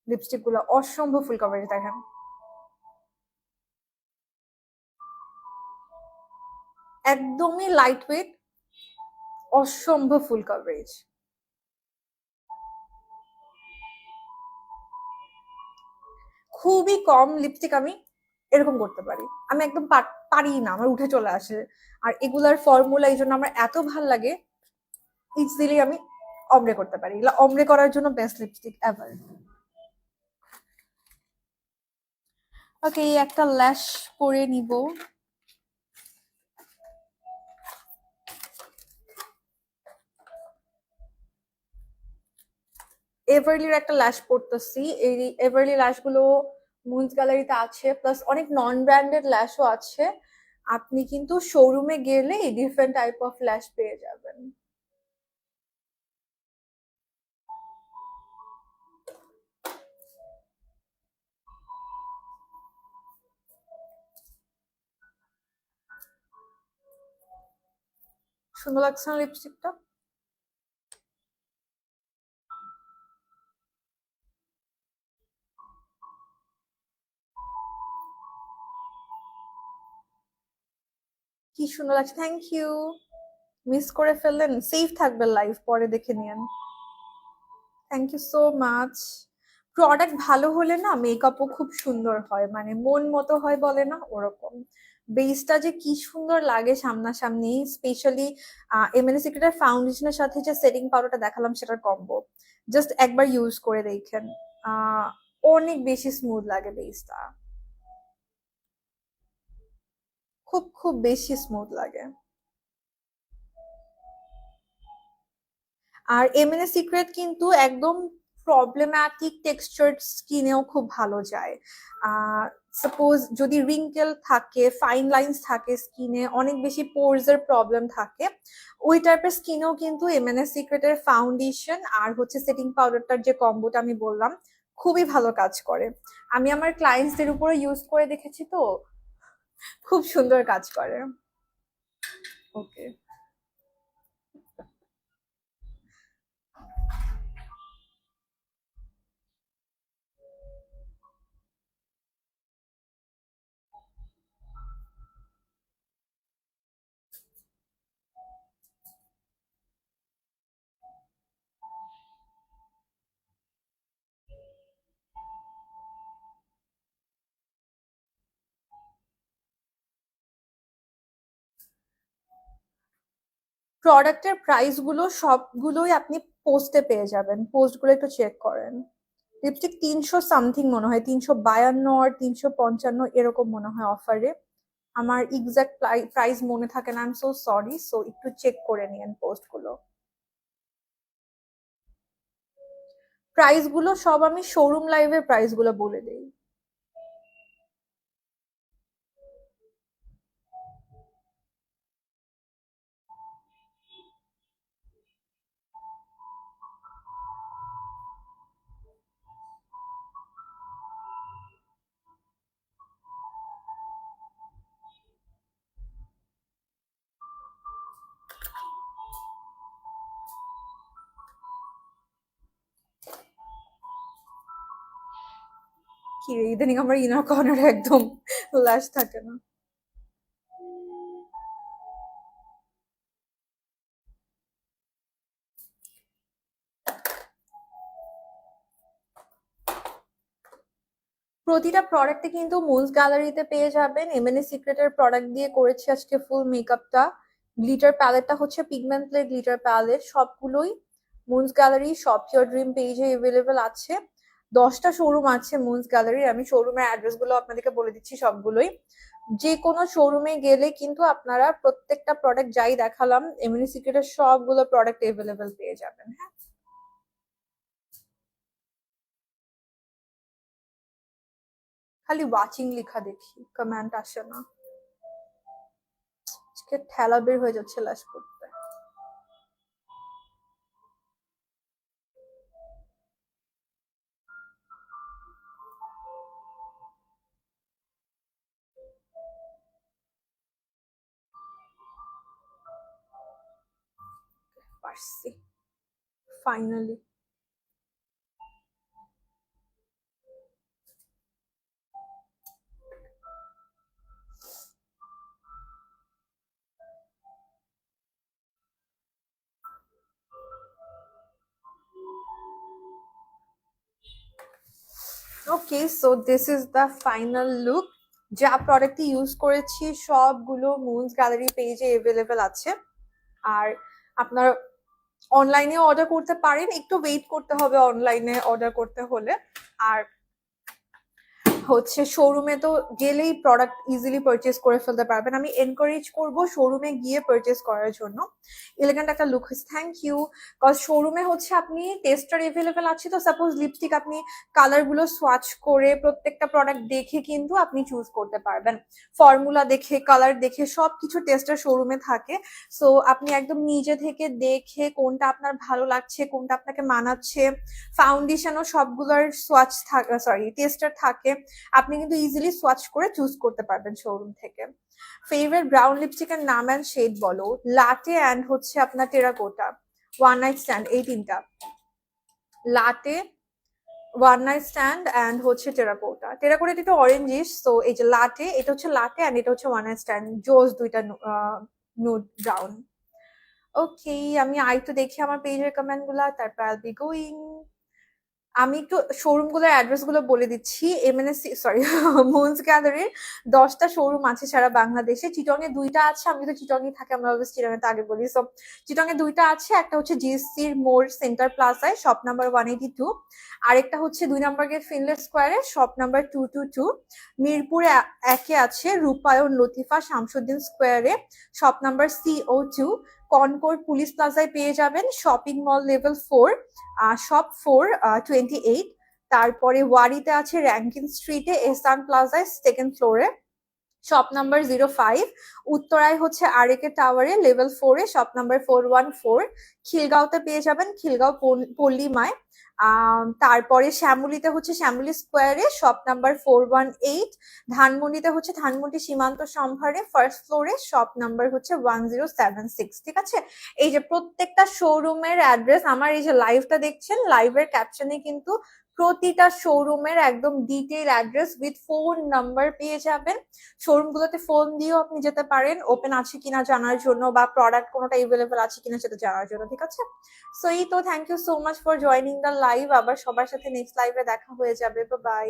লিপস্টিক গুলা অসম্ভব ফুল কভারেজ দেখেন। একদমই লাইট ওয়েট, অসম্ভব ফুল কভারেজ। খুবই কম লিপস্টিক আমি এরকম করতে পারি, আমি একদম পারি না, আমার উঠে চলে আসে। আর এগুলার ফর্মুলা এই জন্য আমার এত ভাল লাগে, ইজিলি আমি অমরে করতে পারি, এগুলো অমরে করার জন্য বেস্ট লিপস্টিক এভার। ওকে, একটা ল্যাশ করে নিব। এভারলির একটা ল্যাশ পরতেছি, এই এভারলি ল্যাশ গুলো মুনস গ্যালারিতে আছে, প্লাস অনেক নন ব্র্যান্ডেড ল্যাশও আছে। আপনি কিন্তু শোরুমে গেলে ডিফারেন্ট টাইপ অফ ল্যাশ পেয়ে যাবেন। সুন্দর লাগছে না লিপস্টিকটা? কি সুন্দর লাগছে, থ্যাংক ইউ। মিস করে ফেললেন, সেফ থাকবেন লাইফ, পরে দেখে নিয়েন। Thank you so much. Product ভালো হলে না মেকআপও খুব সুন্দর হয়, মানে মন মতো হয় বলে না ওরকম। বেসটা যে কি সুন্দর লাগে সামনাসামনি, স্পেশালি এমএনএ সিক্রেটের ফাউন্ডেশনের সাথে যে সেটিং পাউডারটা দেখালাম সেটার কম্বো, জাস্ট একবার ইউজ করে দেখেন। আহ অনেক বেশি স্মুথ লাগে বেসটা, খুব খুব বেশি স্মুথ লাগে। আর এমএনএ সিক্রেট কিন্তু একদম প্রবলেম্যাটিক টেক্সচার্ড স্কিনেও খুব ভালো যায়। সাপোজ যদি রিঙ্কেল থাকে, ফাইন লাইন্স থাকে স্কিনে, অনেক বেশি পোরস এর প্রবলেম থাকে, ওই টাইপের স্কিনেও কিন্তু এমএনএস সিক্রেটের ফাউন্ডেশন আর হচ্ছে সেটিং পাউডারটার যে কম্বোটা আমি বললাম খুবই ভালো কাজ করে। আমি আমার ক্লায়েন্টসদের উপরে ইউজ করে দেখেছি, তো খুব সুন্দর কাজ করে। ওকে, প্রোডাক্টের প্রাইস গুলো সবগুলোই আপনি পোস্টে পেয়ে যাবেন, পোস্ট গুলো একটু চেক করেন। লিপস্টিক 300 সামথিং মনে হয়, 352 আর 355 এরকম মনে হয় অফারে। আমার এক্সাক্ট প্রাইস মনে থাকে না, I am so sorry, so একটু চেক করে নিন পোস্ট গুলো। প্রাইস গুলো সব আমি শোরুম লাইভের প্রাইস গুলো বলে দিই। কি রে, ইদানিং আমার ইনার কর্নার একদম লাশ থাকে না। প্রতিটা প্রোডাক্টে কিন্তু মুনস গ্যালারিতে পেয়ে যাবেন। এমএনএ সিক্রেটের প্রোডাক্ট দিয়ে করেছি আজকে ফুল মেকআপটা। গ্লিটার প্যালেটটা হচ্ছে পিগমেন্ট প্লে গ্লিটার প্যালেট, সবগুলোই moons gallery shop your dream পেজে এভেলেবেল আছে। 10টা শোরুম আছে মুনস গ্যালারির, আমি শোরুমের অ্যাড্রেস গুলো আপনাদেরকে বলে দিচ্ছি সবগুলোই। যে কোনো শোরুমে গেলে কিন্তু আপনারা প্রত্যেকটা প্রোডাক্ট যাই দেখালাম এমএনএ সিক্রেটের সবগুলো প্রোডাক্ট এভেলেবেল পেয়ে যাবেন। হ্যাঁ, খালি ওয়াচিং লেখা দেখি, কমেন্ট আসে না। আজকে ঠেলা বের হয়ে যাচ্ছে লাশ করতে। পারছি finally. Okay, so this is the final look. যা প্রোডাক্টটি ইউজ করেছি সবগুলো মুনস গ্যালারি পেজে এভেলেবেল আছে। আর আপনার অনলাইনে অর্ডার করতে পারেন, একটু ওয়েট করতে হবে অনলাইনে অর্ডার করতে হলে। আর হচ্ছে শোরুমে তো গেলেই প্রোডাক্ট ইজিলি পারচেস করে ফেলতে পারবেন। আমি এনকারেজ করব শোরুমে গিয়ে পারচেস করার জন্য। এলিগেন্ট একটা লুক হয়েছে, থ্যাংক ইউ। কজ শোরুমে হচ্ছে আপনি টেস্টার এভেলেবেল আছে, তো সাপোজ লিপস্টিক আপনি কালার গুলো সোয়াচ করে প্রত্যেকটা প্রোডাক্ট দেখে কিন্তু আপনি চুজ করতে পারবেন, ফর্মুলা দেখে কালার দেখে সবকিছু টেস্টার শোরুমে থাকে। সো আপনি একদম নিজে থেকে দেখে কোনটা আপনার ভালো লাগছে, কোনটা আপনাকে মানাচ্ছে, ফাউন্ডেশনও সবগুলোর সোয়াচ থাকে, সরি টেস্টার থাকে, আপনি কিন্তু ইজিলি সোয়াচ করে চুজ করতে পারবেন শোরুম থেকে। ফেভারিট ব্রাউন লিপস্টিকের নাম অ্যান্ড শেড বলো। লাটে অ্যান্ড হচ্ছে আপনার টেরাকোটা, ওয়ান নাইট স্ট্যান্ড, এই তিনটা। লাটে, ওয়ান নাইট স্ট্যান্ড অ্যান্ড হচ্ছে টেরাকোটা। টেরাকোটা একটু অরেঞ্জিশ, তো এই যে লাটে, এটা হচ্ছে লাটে অ্যান্ড এটা হচ্ছে ওয়ান নাইট স্ট্যান্ড, জোস দুইটা নুড ব্রাউন। ওকে, আমি আরেকটু দেখি আমার পেজের কমেন্ট গুলা, তারপর আই বি গোয়িং। আমি একটু শোরুম গুলোর অ্যাড্রেস গুলো বলে দিচ্ছি। এমএনএস সরি মুনস গ্যালারির 10টা শোরুম আছে সারা বাংলাদেশে। চিটং এ 2টা আছে, আমি তো চিটং এ থাকি, আমরা অলওয়েজ চিটং এ আগে বলি। সো চিটং এ 2টা আছে, একটা হচ্ছে জিএসসির মোড় সেন্টার প্লাজায় শপ নাম্বার 182, আরেকটা হচ্ছে 2 নম্বর গেট ফিনলেট স্কোয়ারে শপ নাম্বার 222। মিরপুরে একে আছে রূপায়ণ লতিফা শামসুদ্দিন স্কোয়ারে shop number CO2। Concord police প্লাজায় পেয়ে যাবেন শপিং মল লেভেল 4 শপ 4 28। তারপরে ওয়ারিতে আছে র্যাঙ্কিন স্ট্রিটে এহসান প্লাজায় 2nd ফ্লোরে শপ নাম্বার 05। উত্তরায় হচ্ছে আরএকে টাওয়ারে লেভেল 4-এ শপ নাম্বার 414। খিলগাঁওতে পেয়ে যাবেন খিলগাঁও পল্লিমায়। তারপরে শ্যামলীতে হচ্ছে শ্যামলী স্কোয়ারে শপ নাম্বার 418। ধানমন্ডিতে হচ্ছে ধানমন্ডি সীমান্ত সম্ভারে 1st ফ্লোরে শপ নাম্বার হচ্ছে 1076। ঠিক আছে, এই যে প্রত্যেকটা শোরুমের অ্যাড্রেস আমার এই যে লাইভটা দেখছেন, লাইভের ক্যাপশনে কিন্তু প্রতিটা শোরুমের একদম detail address with phone number পেয়ে যাবেন। শোরুমগুলোতে ফোন দিয়েও আপনি যেতে পারেন ওপেন আছে কিনা জানার জন্য, বা প্রোডাক্ট কোনোটা এভেলেবেল আছে কিনা সেটা জানার জন্য। ঠিক আছে, সো এই তো thank you so much for joining the live. আবার সবার সাথে নেক্সট লাইভে দেখা হয়ে যাবে। বাই।